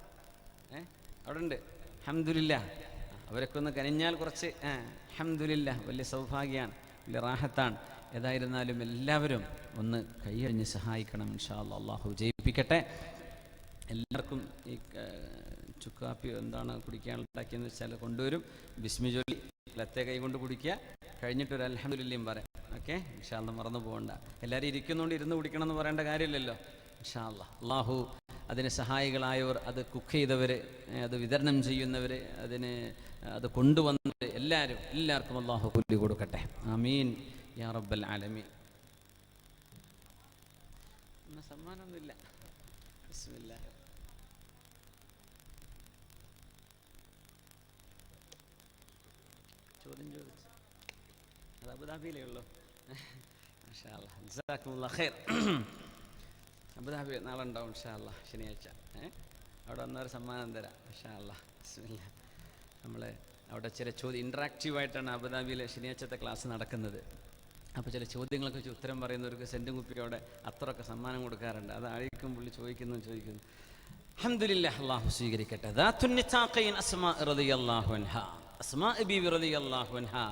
അവിടെ ഉണ്ട്. അൽഹംദുലില്ലാഹ്. അവരൊക്കെ ഒന്ന് കനിഞ്ഞാൽ കുറച്ച് അൽഹംദുലില്ലാഹ് വലിയ സൗഭാഗ്യമാണ്, വലിയ റാഹത്താണ്. ഏതായിരുന്നാലും എല്ലാവരും ഒന്ന് കൈയഴിഞ്ഞ് സഹായിക്കണം. ഇൻഷാ അല്ലാഹ്. അള്ളാഹു വിജയിപ്പിക്കട്ടെ. എല്ലാവർക്കും ഈ ചുക്കാപ്പി എന്താണ് കുടിക്കാൻ ഉണ്ടാക്കിയെന്ന് വെച്ചാൽ കൊണ്ടുവരും. ബിസ്മി ചൊല്ലി ലത്തെ കൈ കൊണ്ട് കുടിക്കുക. കഴിഞ്ഞിട്ടൊരു അൽഹംദുലില്ലയും പറയാം. ഓക്കെ? ഇൻഷാ അല്ലാഹ്. മറന്നു പോകണ്ട. എല്ലാവരും ഇരിക്കുന്നുകൊണ്ട് ഇരുന്ന് കുടിക്കണം എന്ന് പറയേണ്ട കാര്യമില്ലല്ലോ. ഇൻഷാ അല്ലാഹ്. അള്ളാഹു അതിന് സഹായികളായവർ, അത് കുക്ക് ചെയ്തവർ, അത് വിതരണം ചെയ്യുന്നവർ, അത് കൊണ്ടുവന്നവർ, എല്ലാവർക്കും അല്ലാഹു കൂലി കൊടുക്കട്ടെ. ആമീൻ യാ റബ്ബൽ ആലമീൻ. സമ്മാനമൊന്നുമില്ല. ബിസ്മില്ലാ. ചോദ്യം ചോദിച്ചു, അത് അബുദാബിയിലേ ഉള്ളൂ. മാഷാ അല്ലാഹ്, ജസാക്കുമുല്ലാഹ് ഖൈർ. അബുദാബി നാളെ ഉണ്ടാവും ഇൻഷാ അല്ലാഹ്, ശനിയാഴ്ച. അവിടെ വന്നൊരു സമ്മാനം തരാം ഇൻഷാ അല്ലാഹ്. ബിസ്മില്ലാ. നമ്മൾ അവിടെ ചില ഇൻട്രാക്റ്റീവായിട്ടാണ് അബുദാബിയിലെ ശനിയാഴ്ചത്തെ ക്ലാസ് നടക്കുന്നത്. അപ്പോൾ ചില ചോദ്യങ്ങളൊക്കെ വെച്ച് ഉത്തരം പറയുന്നവർക്ക് സെൻറ്റും കുപ്പിയോടെ അത്രയൊക്കെ സമ്മാനം കൊടുക്കാറുണ്ട്. അത് ആയിരിക്കും പുള്ളി ചോദിക്കുന്നു. അൽഹംദുലില്ലാഹ്, അല്ലാഹു സ്വീകരിക്കട്ടെ. ദാത്തുൻ നിതാഖൈൻ അസ്മാ റളിയല്ലാഹു അൻഹാ. അസ്മാ ബീവി റളിയല്ലാഹു അൻഹാ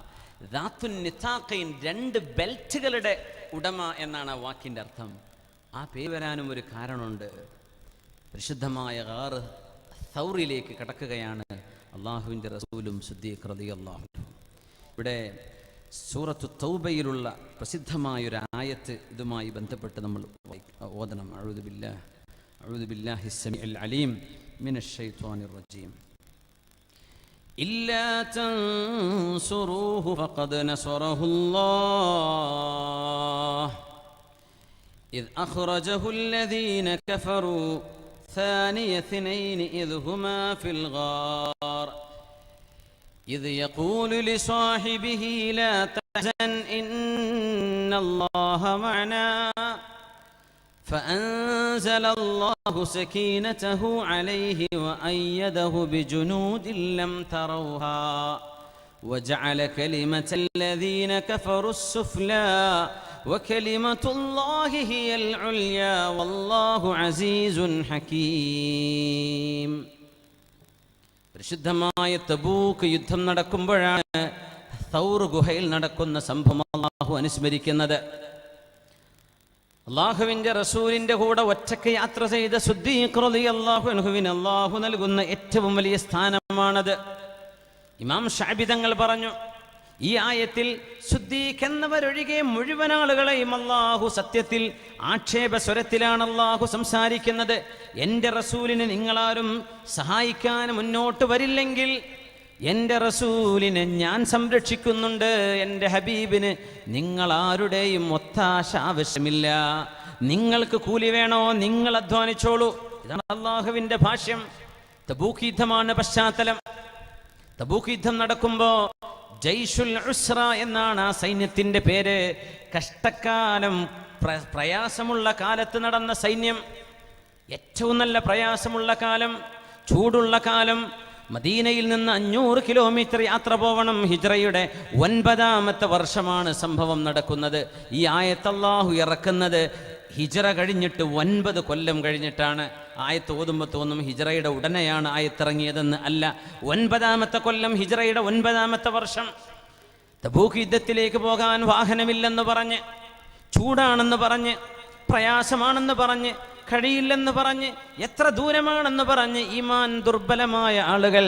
ദാത്തുൻ നിതാഖൈൻ, 2 ബെൽറ്റുകളുടെ ഉടമ എന്നാണ് ആ വാക്കിൻ്റെ അർത്ഥം. ആ പേര് വരാനും ഒരു കാരണമുണ്ട്. പരിശുദ്ധമായ ഗാർ സൗറിലേക്ക് കടക്കുകയാണ് അള്ളാഹുവിൻ്റെ റസൂലും സിദ്ദീഖ് റളിയല്ലാഹു അൻഹു. ഇവിടെ സൂറത്തു തൗബയിലുള്ള പ്രസിദ്ധമായൊരു ആയത്ത് ഇതുമായി ബന്ധപ്പെട്ട് നമ്മൾ ഓതണം. അഊദു ബില്ലാഹി സമീഉൽ അലീം മിനശ് ശൈത്വാനിർ റജീം. ഇല്ലാ തൻസുറൂഹു ഫഖദ് നസറഹുല്ലാഹ് إذ أخرجه الذين كفروا ثاني اثنين إذ هما في الغار إذ يقول لصاحبه لا تحزن إن الله معنا فأنزل الله سكينته عليه وأيده بجنود لم تروها وجعل كلمة الذين كفروا السفلى وكلمة الله هي العليا والله عزيز حكيم. പരിശുദ്ധമായ തബൂക്ക് യുദ്ധം നടക്കുമ്പോഴാണ് സൗർ ഗുഹയിൽ നടക്കുന്ന സംഭവം അല്ലാഹു അനുസ്മരിക്കുന്നത്. അല്ലാഹുവിൻ്റെ റസൂലിൻ്റെ കൂടെ ഒറ്റയ്ക്ക് യാത്ര ചെയ്ത സിദ്ദീഖ് റളിയല്ലാഹു അൻഹുവിന് അല്ലാഹു നൽകുന്ന ഏറ്റവും വലിയ സ്ഥാനമാണത്. ഇമാം ശഅബി തങ്ങൾ പറഞ്ഞു, ഈ ആയത്തിൽ സിദ്ദീഖ് എന്നവരൊഴികെ മുഴുവൻ ആളുകളെയും അല്ലാഹു സത്യത്തിൽ ആക്ഷേപസ്വരത്തിലാണ് അല്ലാഹു സംസാരിക്കുന്നത്. എൻ്റെ റസൂലിനെ നിങ്ങളാരും സഹായിക്കാൻ മുന്നോട്ട് വരില്ലെങ്കിൽ എൻ്റെ റസൂലിനെ ഞാൻ സംരക്ഷിക്കുന്നുണ്ട്. എൻ്റെ ഹബീബിന് നിങ്ങളാരുടെയും ഒത്താശ ആവശ്യമില്ല. നിങ്ങൾക്ക് കൂലി വേണോ, നിങ്ങൾ അധ്വാനിച്ചോളൂ. ഇതാണ് അല്ലാഹുവിൻ്റെ ഭാഷ്യം. തബൂക്ക് യുദ്ധമാണ് പശ്ചാത്തലം. തബൂക്ക് യുദ്ധം നടക്കുമ്പോൾ ജയ്ഷുൽ ഉസ്ര എന്നാണ് ആ സൈന്യത്തിൻ്റെ പേര്. കഷ്ടക്കാലം, പ്രയാസമുള്ള കാലത്ത് നടന്ന സൈന്യം. ഏറ്റവും നല്ല പ്രയാസമുള്ള കാലം, ചൂടുള്ള കാലം. മദീനയിൽ നിന്ന് 500 കിലോമീറ്റർ യാത്ര പോവണം. ഹിജ്റയുടെ 9ാമത്തെ വർഷമാണ് സംഭവം നടക്കുന്നത്. ഈ ആയത്ത് അല്ലാഹു ഇറക്കുന്നത് ഹിജ്റ കഴിഞ്ഞിട്ട് 9 കൊല്ലം കഴിഞ്ഞിട്ടാണ്. ആയത്ത് ഓതുമ്പോൾ തോന്നും ഹിജ്റയുടെ ഉടനെയാണ് ആയത്തിറങ്ങിയതെന്ന്. അല്ല, 9ാമത്തെ കൊല്ലം, ഹിജ്റയുടെ 9ാമത്തെ വർഷം. തബൂക്ക് യുദ്ധത്തിലേക്ക് പോകാൻ വാഹനമില്ലെന്ന് പറഞ്ഞ്, ചൂടാണെന്ന് പറഞ്ഞ്, പ്രയാസമാണെന്ന് പറഞ്ഞ്, കഴിയില്ലെന്ന് പറഞ്ഞ്, എത്ര ദൂരമാണെന്ന് പറഞ്ഞ് ഈമാൻ ദുർബലമായ ആളുകൾ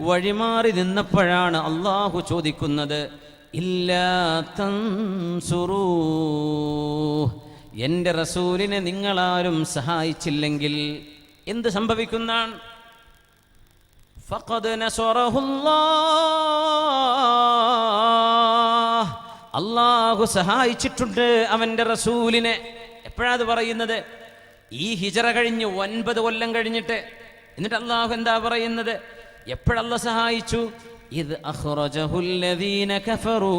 വഴിമാറി നിന്നപ്പോഴാണ് അല്ലാഹു ചോദിക്കുന്നത്, ഇല്ലാ തൻസുറൂഹ്, എൻ്റെ റസൂലിനെ നിങ്ങളാരും സഹായിച്ചില്ലെങ്കിൽ എന്ത് സംഭവിക്കുന്നതാണ്? ഫഖദ് നസറഹുല്ലാഹ്, അല്ലാഹു സഹായിച്ചിട്ടുണ്ട് അവൻ്റെ റസൂലിനെ. എപ്പോഴാത് പറയുന്നത്? ഈ ഹിജ്റ കഴിഞ്ഞ് 9 കൊല്ലം കഴിഞ്ഞിട്ട്. എന്നിട്ട് അല്ലാഹു എന്താ പറയുന്നത്? എപ്പോഴല്ലാഹു സഹായിച്ചു? ഇദ് അഖ്റജഹുല്ലദീന കഫറൂ,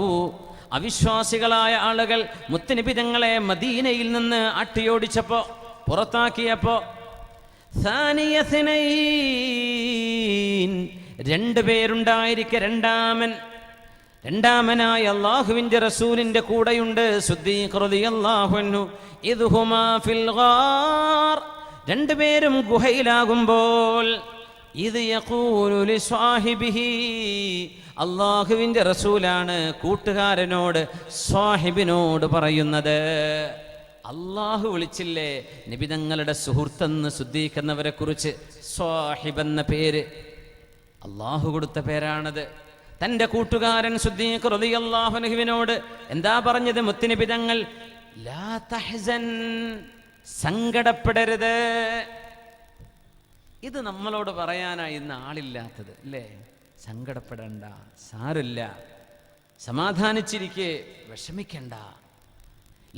അവിശ്വാസികളായ ആളുകൾ മുത്തുനബി തങ്ങളെ മദീനയിൽ നിന്ന് അട്ടിയോടിച്ചപ്പോ, പുറത്താക്കിയപ്പോ, രണ്ട് പേരുണ്ടായിരിക്കെ രണ്ടാമനായ അല്ലാഹുവിൻ്റെ റസൂലിൻ്റെ കൂടെയുണ്ട് സിദ്ദീഖ് റളിയല്ലാഹു അൻഹു. ഇദ് ഹുമാ ഫിൽ ഗാർ, രണ്ടുപേരും ഗുഹയിലാകുമ്പോൾ, ഇദ് യഖൂലു ലിസ്വാഹിബിഹി, അല്ലാഹുവിൻ്റെ റസൂലാണ് കൂട്ടുകാരനോട്, സ്വാഹിബിനോട് പറയുന്നത്. അല്ലാഹു വിളിച്ചില്ലേ നബിതങ്ങളുടെ സുഹൃത്തെന്ന് സിദ്ദീഖ് എന്നവരെ കുറിച്ച്? സ്വാഹിബ് എന്ന പേര് അല്ലാഹു കൊടുത്ത പേരാണത്. തൻ്റെ കൂട്ടുകാരൻ സിദ്ദീഖ് റളിയല്ലാഹു അൻഹുവിനോട് എന്താ പറഞ്ഞത്? മുത്തുനബി തങ്ങൾ, ലാ തഹ്സൻ, സങ്കടപ്പെടരുത്, ഇത് നമ്മളോട് പറയാനായി ഇന്ന് ആളില്ലാത്തത് അല്ലേ? സങ്കടപ്പെടണ്ട, സാരില്ല, സമാധാനിച്ചിരിക്കെ, വിഷമിക്കണ്ട.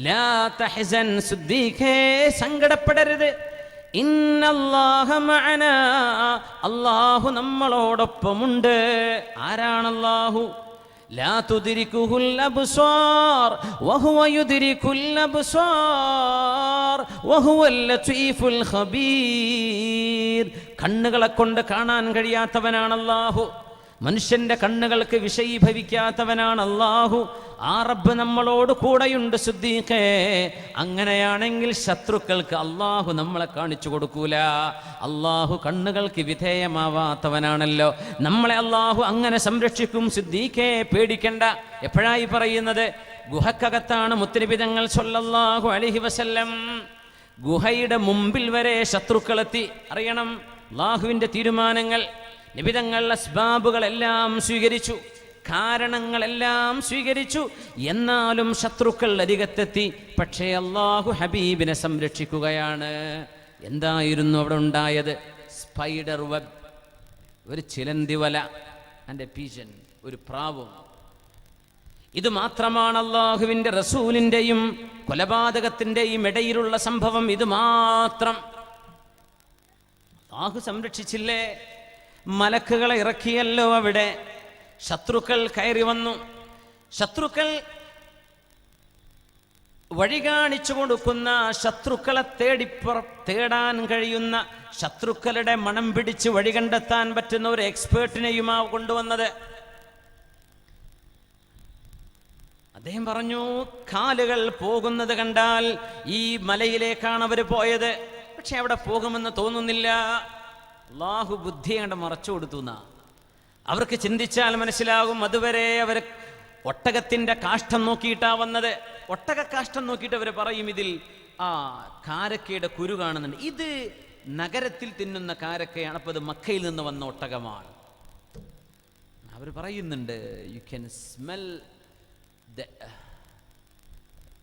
ലാ തഹ്സൻ, സിദ്ദീഖേ സങ്കടപ്പെടരുത്. ഇന്നല്ലാഹ മഅനാ, അല്ലാഹു നമ്മളോടൊപ്പമുണ്ട്. ആരാണ് അല്ലാഹു? ലാ തുദ്രികുഹുൽ അബ്സാർ വഹുവ യുദ്രികുൽ അബ്സാർ വഹുവൽ ലതീഫുൽ ഖബീർ. കണ്ണുകളെ കൊണ്ട് കാണാൻ കഴിയാത്തവനാണ് അല്ലാഹു. മനുഷ്യന്റെ കണ്ണുകൾക്ക് വിഷയീഭവിക്കാത്തവനാണ് അല്ലാഹു. ആ റബ്ബ് നമ്മളോട് കൂടെയുണ്ട് സിദ്ദീഖേ. അങ്ങനെയാണെങ്കിൽ ശത്രുക്കൾക്ക് അല്ലാഹു നമ്മളെ കാണിച്ചു കൊടുക്കൂല. അല്ലാഹു കണ്ണുകൾക്ക് വിധേയമാവാത്തവനാണല്ലോ. നമ്മളെ അല്ലാഹു അങ്ങനെ സംരക്ഷിക്കും. സിദ്ദീഖേ പേടിക്കണ്ട. എപ്പോഴായി പറയുന്നത്? ഗുഹക്കകത്താണ് മുത്തുനബി തങ്ങൾ സ്വല്ലല്ലാഹു അലൈഹി വസല്ലം. ഗുഹയുടെ മുമ്പിൽ വരെ ശത്രുക്കളെത്തി. അറിയണം അല്ലാഹുവിൻ്റെ തീരുമാനങ്ങൾ. നിബിതങ്ങൾ അസ്ബാബുകളെല്ലാം സ്വീകരിച്ചു, കാരണങ്ങളെല്ലാം സ്വീകരിച്ചു. എന്നാലും ശത്രുക്കൾ അരികത്തെത്തി. പക്ഷേ അല്ലാഹു ഹബീബിനെ സംരക്ഷിക്കുകയാണ്. എന്തായിരുന്നു അവിടെ ഉണ്ടായത്? സ്പൈഡർ വെബ്, ഒരു ചിലന്തി വല, ആൻഡ് എ പീജൻ, ഒരു പ്രാവും. ഇത് മാത്രമാണ് അല്ലാഹുവിൻ്റെ റസൂലിൻ്റെയും കൊലപാതകത്തിൻ്റെയും ഇടയിലുള്ള സംഭവം. ഇത് മാത്രം. അല്ലാഹു സംരക്ഷിച്ചില്ലേ? മലക്കുകളെ ഇറക്കിയല്ലോ അവിടെ. ശത്രുക്കൾ കയറി വന്നു. ശത്രുക്കൾ വഴി കാണിച്ചു കൊടുക്കുന്ന, ശത്രുക്കളെ തേടാൻ കഴിയുന്ന, ശത്രുക്കളുടെ മണം പിടിച്ച് വഴി കണ്ടെത്താൻ പറ്റുന്ന ഒരു എക്സ്പേർട്ടിനെയുമാ കൊണ്ടുവന്നത്. അദ്ദേഹം പറഞ്ഞു, കാലുകൾ പോകുന്നത് കണ്ടാൽ ഈ മലയിലേക്കാണ് അവർ പോയത്. പക്ഷെ അവിടെ പോകുമെന്ന് തോന്നുന്നില്ല. അല്ലാഹു ബുദ്ധി കണ്ട് മറച്ചു കൊടുത്തു എന്നാ. അവർക്ക് ചിന്തിച്ചാൽ മനസ്സിലാകും. അതുവരെ അവർ ഒട്ടകത്തിന്റെ കാഷ്ടം നോക്കിയിട്ടാ വന്നത്. ഒട്ടക കാഷ്ടം നോക്കിയിട്ട് അവർ പറയും, ഇതിൽ കാരക്കയുടെ കുരു കാണുന്നുണ്ട്, ഇത് നഗരത്തിൽ തിന്നുന്ന കാരക്കയാണ്, അപ്പോൾ അത് മക്കയിൽ നിന്ന് വന്ന ഒട്ടകമാണ്. അവർ പറയുന്നുണ്ട്, you can smell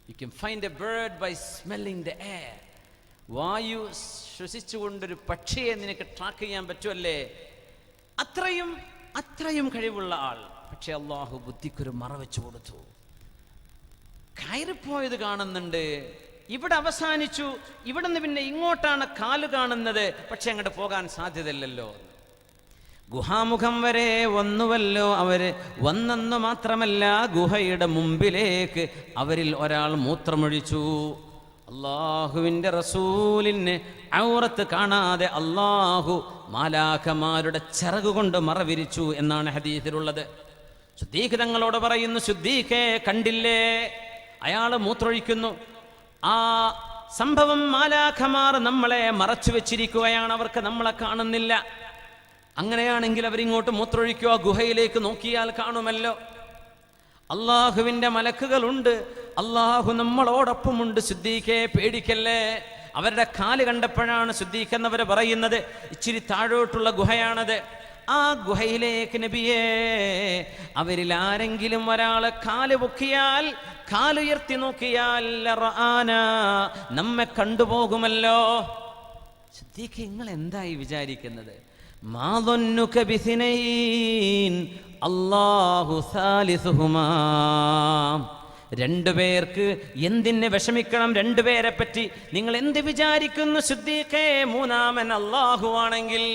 you can find a bird by smelling the air. വായു ശ്വസിച്ചുകൊണ്ടൊരു പക്ഷിയെ നിനക്ക് ട്രാക്ക് ചെയ്യാൻ പറ്റുമല്ലേ? അത്രയും കഴിവുള്ള ആൾ. പക്ഷെ അല്ലാഹു ബുദ്ധിക്കൊരു മറ വെച്ചു കൊടുത്തു. കയറിപ്പോയത് കാണുന്നുണ്ട്, ഇവിടെ അവസാനിച്ചു, ഇവിടെ നിന്ന് പിന്നെ ഇങ്ങോട്ടാണ് കാല് കാണുന്നത്, പക്ഷെ അങ്ങോട്ട് പോകാൻ സാധ്യതയില്ലല്ലോ. ഗുഹാമുഖം വരെ വന്നുവല്ലോ അവര്. വന്നെന്ന് മാത്രമല്ല, ഗുഹയുടെ മുമ്പിലേക്ക് അവരിൽ ഒരാൾ മൂത്രമൊഴിച്ചു. അല്ലാഹുവിൻ്റെ റസൂലിന് ഔറത്ത് കാണാതെ അല്ലാഹു മാലാഖമാരുടെ ചിറകുകൊണ്ട് മറവിരിച്ചു എന്നാണ് ഹദീസിലുള്ളത്. സിദ്ദീഖ് തങ്ങളോട് പറയുന്നു, സിദ്ദീഖേ കണ്ടില്ലേ, അയാൾ മൂത്രമൊഴിക്കുന്നു. ആ സംഭവം മാലാഖമാർ നമ്മളെ മറച്ചു വെച്ചിരിക്കുകയാണ്, അവർക്ക് നമ്മളെ കാണുന്നില്ല. അങ്ങനെയാണെങ്കിൽ അവരിങ്ങോട്ട് മൂത്രമൊഴിക്കുക, ഗുഹയിലേക്ക് നോക്കിയാൽ കാണുമല്ലോ. അള്ളാഹുവിൻ്റെ മലക്കുകളുണ്ട്, അള്ളാഹു നമ്മളോടൊപ്പമുണ്ട്. സിദ്ദീഖേ പേടിക്കല്ലേ. അവരുടെ കാല് കണ്ടപ്പോഴാണ് സിദ്ദീഖ് എന്നവർ പറയുന്നത്, ഇച്ചിരി താഴോട്ടുള്ള ഗുഹയാണത്. ആ ഗുഹയിലേക്ക് നബിയേ അവരിൽ ആരെങ്കിലും ഒരാൾ കാല് പൊക്കിയാൽ, കാലുയർത്തി നോക്കിയാൽ നമ്മെ കണ്ടുപോകുമല്ലോ. സിദ്ദീഖ്, നിങ്ങൾ എന്തായി വിചാരിക്കുന്നത്? അല്ലാഹു സാലിസുഹുമാ. രണ്ടുപേർക്ക് എന്തിന് വിഷമിക്കണം? രണ്ടുപേരെ പറ്റി നിങ്ങൾ എന്ത് വിചാരിക്കുന്നു സിദ്ദീഖേ? മൂന്നാമൻ അല്ലാഹു ആണെങ്കിൽ,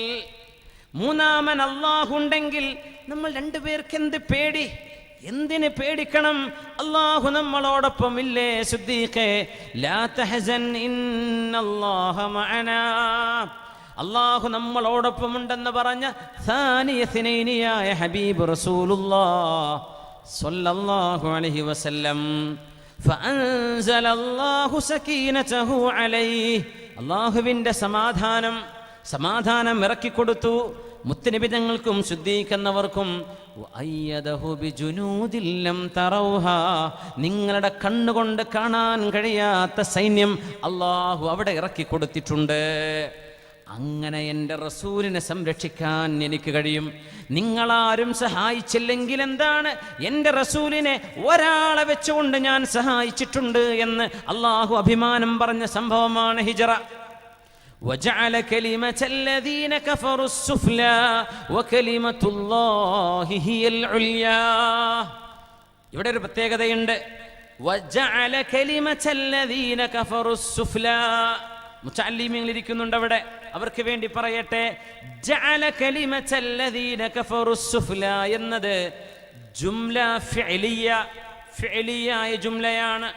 മൂന്നാമൻ അല്ലാഹു ഉണ്ടെങ്കിൽ നമ്മൾ രണ്ടുപേർക്ക് എന്ത് പേടി? എന്തിന് പേടിക്കണം? അല്ലാഹു നമ്മളോടൊപ്പം ഇല്ലേ സിദ്ദീഖേ? ലാ തഹ്സൻ ഇന്നല്ലാഹ മഅനാ. അല്ലാഹു നമ്മളോടൊപ്പമുണ്ടെന്ന് പറഞ്ഞ സാനിയസിനൈനിയായ ഹബീബ് റസൂലുള്ളാഹ് സ്വല്ലല്ലാഹു അലൈഹി വസല്ലം ഫഅൻസലല്ലാഹു സകീനതഹു അലൈഹി. അല്ലാഹുവിൻ്റെ സമാധാനം ഇറക്കിക്കൊടുത്തു മുത്തുനബി തങ്ങൾക്കും സിദ്ദീഖ് എന്നവർക്കും. വഅയ്യദഹു ബിജുനൂദിൻ ലം തറൗഹാ. നിങ്ങളുടെ കണ്ണുകൊണ്ട് കാണാൻ കഴിയാത്ത സൈന്യം അല്ലാഹു അവിടെ ഇറക്കിക്കൊടുത്തിട്ടുണ്ട്. അങ്ങനെ എൻ്റെ റസൂലിനെ സംരക്ഷിക്കാൻ എനിക്ക് കഴിയും. നിങ്ങളാരും സഹായിച്ചില്ലെങ്കിൽ എന്താണ്? എൻ്റെ റസൂലിനെ ഒരാളെ വെച്ചുകൊണ്ട് ഞാൻ സഹായിച്ചിട്ടുണ്ട് എന്ന് അള്ളാഹു അഭിമാനം പറഞ്ഞ സംഭവമാണ് ഹിജ്റ. وجعل كلمة الذين كفروا السفلى وكلمة الله هي العليا. ഇവിടെ ഒരു പ്രത്യേകതയുണ്ട്. وجعل كلمة الذين كفروا السفلى. മുതഅല്ലിമീങ്ങൾ ഇരിക്കുന്നുണ്ട് അവിടെ, അവർക്ക് വേണ്ടി പറയട്ടെ. ജഅല കലിമത الذين كفروا السفلى എന്നത് ജുംല ഫിഅലിയായ ജുംലയാണ്.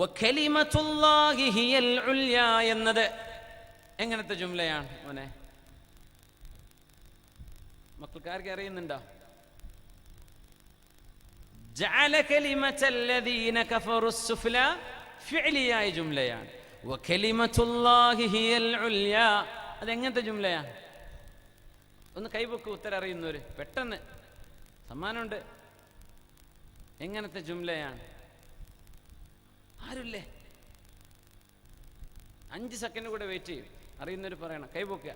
വകലിമത്തുല്ലാഹി ഹിയൽ ഉൽയ എന്നത് എങ്ങനത്തെ ജുംലയാണ് മോനെ? മക്കൾക്കാർക്ക് അറിയുന്നുണ്ടോ? ജഅല കലിമത്തല്ലദീന കഫറുസ് സുഫ്ല ഫിഅലിയായ ജുംലയാണ്. വകലിമത്തുല്ലാഹി ഹിയൽ ഉൽയ അതെങ്ങനത്തെ ജുംലയാണ്? ഒന്ന് കൈവക്ക് ഉത്തരം അറിയുന്നവര് പെട്ടെന്ന്, സമ്മാനമുണ്ട്. എങ്ങനത്തെ ജുംലയാണ്? ആരുല്ലേ? 5 സെക്കൻഡ് കൂടെ വെയിറ്റ് ചെയ്യും. അറിയുന്നവർ പറയണം, കൈപൊക്കുക.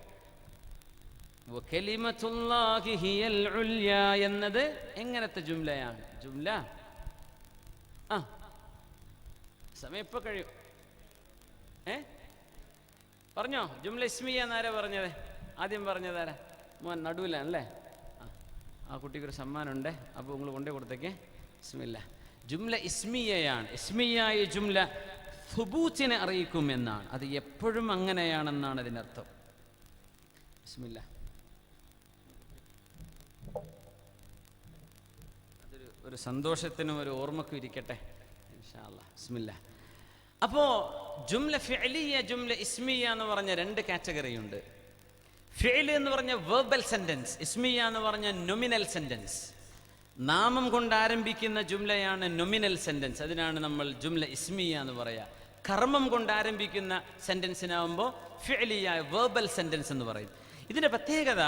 വകലിമത്തുല്ലാഹി ഹിയൽ ഉൽയ എന്നത് എങ്ങനത്തെ ജുംലയാണ്? ജുംല സമയം ഇപ്പൊ കഴിയും. പറഞ്ഞോ? ജുംല ഇസ്മിയ എന്നാരാ പറഞ്ഞത്? ആദ്യം പറഞ്ഞതാരാ? മോൻ നടുവിലാണല്ലേ? ആ കുട്ടിക്കൊരു സമ്മാനമുണ്ട്, അപ്പോൾ നിങ്ങൾ കൊണ്ടേ കൊടുത്തേക്കേ. ബിസ്മില്ലാ. ജുംല ഇസ്മിയയാണ്. ഇസ്മിയായ ജുംല സുബൂത്തിനെ അറിയിക്കും എന്നാണ്. അത് എപ്പോഴും അങ്ങനെയാണെന്നാണ് അതിനർത്ഥം. ബിസ്മില്ലാ. അതൊരു സന്തോഷത്തിനും ഒരു ഓർമ്മക്കും ഇരിക്കട്ടെ ഇൻഷാ അല്ലാഹ്. ബിസ്മില്ലാ. അപ്പോൾ ജുംല ഫിഅലിയ, ജുംല ഇസ്മിയ എന്ന് പറഞ്ഞ 2 കാറ്റഗറി ഉണ്ട്. ഫിഅൽ എന്ന് പറഞ്ഞ വെർബൽ സെന്റൻസ്, ഇസ്മിയ എന്ന് പറഞ്ഞ നൊമിനൽ സെന്റൻസ്. നാമം കൊണ്ട് ആരംഭിക്കുന്ന ജുംലയാണ് നൊമിനൽ സെന്റൻസ്, അതിനാണ് നമ്മൾ ജുംല ഇസ്മിയ എന്ന് പറയുക. കർമ്മം കൊണ്ട് ആരംഭിക്കുന്ന സെന്റൻസിനാവുമ്പോൾ ഫിഅലിയായ വെർബൽ സെന്റൻസ് എന്ന് പറയും. ഇതിൻ്റെ പ്രത്യേകത,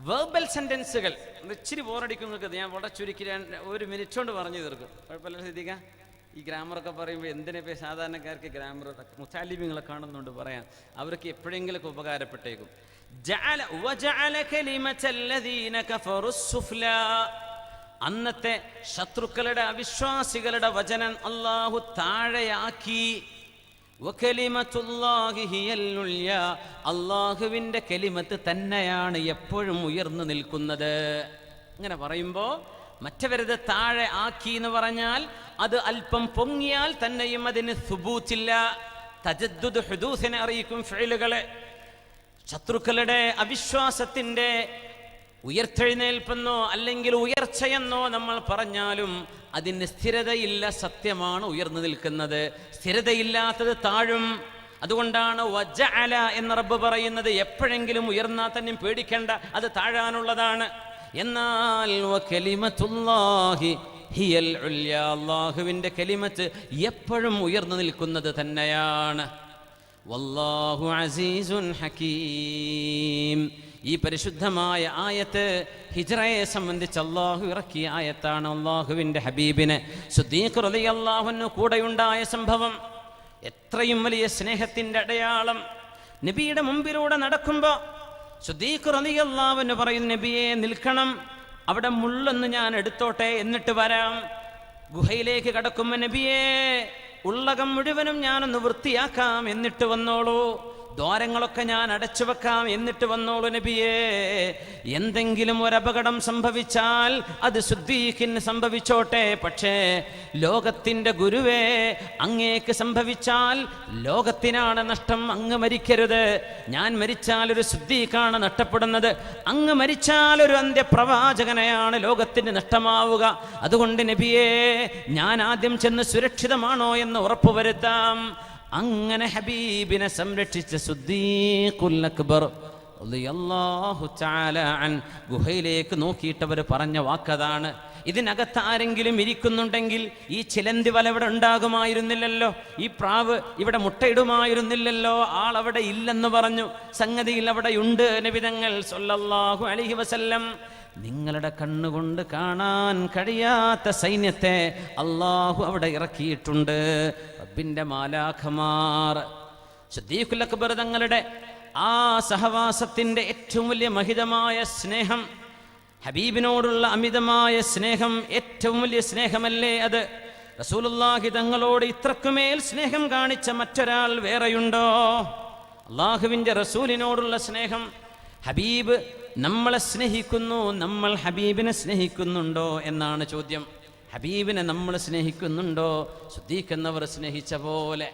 വെർബൽ സെന്റൻസുകൾ ഇച്ചിരി ബോറടിക്കുന്നത് ഞാൻ വളരെ ചുരുക്കി 1 മിനിറ്റ് കൊണ്ട് പറഞ്ഞു തീർക്കും. കുഴപ്പമില്ല ശ്രദ്ധിക്കുക. ഈ ഗ്രാമറൊക്കെ പറയുമ്പോൾ എന്തിനെ സാധാരണക്കാർക്ക് ഗ്രാമർ മുതഅല്ലിമീങ്ങളെ കാണുന്നുണ്ട് പറയാം, അവർക്ക് എപ്പോഴെങ്കിലൊക്കെ ഉപകാരപ്പെട്ടേക്കും. വജഅല കലിമത്തല്ലദീന കഫറുസ് സുഫ്ലാ. അന്നത്തെ ശത്രുക്കളുടെ, അവിശ്വാസികളുടെ വചനം അല്ലാഹു താഴെയാക്കി. വകലിമത്തുല്ലാഹി ഹിയൽ ഉൽയ. അല്ലാഹുവിൻ്റെ കലിമത്ത് തന്നെയാണ് എപ്പോഴും ഉയർന്നു നിൽക്കുന്നത്. ഇങ്ങനെ പറയുമ്പോൾ മറ്റവരത് താഴെ ആക്കി എന്ന് പറഞ്ഞാൽ അത് അല്പം പൊങ്ങിയാൽ തന്നെയും അതിന് സുബൂത്തില്ല, തജദ്ദുദ് ഹുദൂസിനെ അറിയിക്കും ഫിഅലുകളെ. ശത്രുക്കളുടെ അവിശ്വാസത്തിൻ്റെ ഉയർത്തെഴുന്നേൽപ്പെന്നോ അല്ലെങ്കിൽ ഉയർച്ചയെന്നോ നമ്മൾ പറഞ്ഞാലും അതിന് സ്ഥിരതയില്ല. സത്യമാണ് ഉയർന്നു നിൽക്കുന്നത്, സ്ഥിരതയില്ലാത്തത് താഴും. അതുകൊണ്ടാണ് വജഅല എന്ന റബ്ബ് പറയുന്നത് എപ്പോഴെങ്കിലും ഉയർന്നാൽ തന്നെ പേടിക്കേണ്ട, അത് താഴാനുള്ളതാണ്. എന്നാൽ വകലിമത്തുല്ലാഹി ഹിയൽ ഉൽയ. അല്ലാഹുവിൻ്റെ കലിമത്ത് എപ്പോഴും ഉയർന്നു നിൽക്കുന്നത് തന്നെയാണ്. വല്ലാഹു അസീസുൻ ഹകീം. ഈ പരിശുദ്ധമായ ആയത്ത് ഹിജ്റയെ സംബന്ധിച്ച് അള്ളാഹു ഇറക്കിയ ആയത്താണ്. അള്ളാഹുവിൻ്റെ ഹബീബിന് സിദ്ദീഖ് റളിയല്ലാഹു അൻഹു കൂടെയുണ്ടായ സംഭവം എത്രയും വലിയ സ്നേഹത്തിൻ്റെ അടയാളം. നബിയുടെ മുമ്പിലൂടെ നടക്കുമ്പോൾ സിദ്ദീഖ് റളിയല്ലാഹു അൻഹു പറയും, നബിയെ നിൽക്കണം, അവിടെ മുള്ളൊന്ന് ഞാൻ എടുത്തോട്ടെ എന്നിട്ട് വരാം. ഗുഹയിലേക്ക് കടക്കുമ്പോൾ നബിയെ ഉള്ളകം മുഴുവനും ഞാനൊന്ന് വൃത്തിയാക്കാം എന്നിട്ട് വന്നോളൂ, ദ്വാരങ്ങളൊക്കെ ഞാൻ അടച്ചു വെക്കാം എന്നിട്ട് വന്നോളൂ നബിയേ. എന്തെങ്കിലും ഒരപകടം സംഭവിച്ചാൽ അത് സിദ്ദീഖിന് സംഭവിച്ചോട്ടെ, പക്ഷേ ലോകത്തിൻ്റെ ഗുരുവേ അങ്ങേക്ക് സംഭവിച്ചാൽ ലോകത്തിനാണ് നഷ്ടം, അങ്ങ് മരിക്കരുത്. ഞാൻ മരിച്ചാൽ ഒരു സിദ്ദീഖാണ് നഷ്ടപ്പെടുന്നത്, അങ്ങ് മരിച്ചാൽ ഒരു അന്ത്യപ്രവാചകനെയാണ് ലോകത്തിന് നഷ്ടമാവുക. അതുകൊണ്ട് നബിയേ ഞാൻ ആദ്യം ചെന്ന് സുരക്ഷിതമാണോ എന്ന് ഉറപ്പുവരുത്താം. അങ്ങനെ ഹബീബിനെ സംരക്ഷിച്ച സിദ്ദീഖുൽ അക്ബർ റളിയല്ലാഹു തആല അൻ ഗുഹയിലേക്ക് നോക്കിയിട്ടവർ പറഞ്ഞ വാക്കതാണ്. ഇതിനകത്ത് ആരെങ്കിലും ഇരിക്കുന്നുണ്ടെങ്കിൽ ഈ ചിലന്തി വല ഇവിടെ ഉണ്ടാകുമായിരുന്നില്ലല്ലോ, ഈ പ്രാവ് ഇവിടെ മുട്ടയിടുമായിരുന്നില്ലല്ലോ, ആളവിടെ ഇല്ലെന്ന് പറഞ്ഞു. സംഗതിയിൽ അവിടെയുണ്ട്. നബി തങ്ങൾ സല്ലല്ലാഹു അലൈഹി വസല്ലം നിങ്ങളുടെ കണ്ണുകൊണ്ട് കാണാൻ കഴിയാത്ത സൈന്യത്തെ അള്ളാഹു അവിടെ ഇറക്കിയിട്ടുണ്ട്. റബ്ബിൻ്റെ മാലാഖമാർ. സിദ്ദീഖുൽ അക്ബർ തങ്ങളുടെ ആ സഹവാസത്തിൻ്റെ ഏറ്റവും വലിയ മഹിതമായ സ്നേഹം, ഹബീബിനോടുള്ള അമിതമായ സ്നേഹം, ഏറ്റവും വലിയ സ്നേഹമല്ലേ അത്. റസൂലുള്ളാഹി തങ്ങളോട് ഇത്രക്കുമേൽ സ്നേഹം കാണിച്ച മറ്റൊരാൾ വേറെയുണ്ടോ? അള്ളാഹുവിൻ്റെ റസൂലിനോടുള്ള സ്നേഹം. ഹബീബ് നമ്മളെ സ്നേഹിക്കുന്നു, നമ്മൾ ഹബീബിനെ സ്നേഹിക്കുന്നുണ്ടോ എന്നാണ് ചോദ്യം. ഹബീബിനെ നമ്മൾ സ്നേഹിക്കുന്നുണ്ടോ? സിദ്ദീഖ് എന്നവർ സ്നേഹിച്ച പോലെ.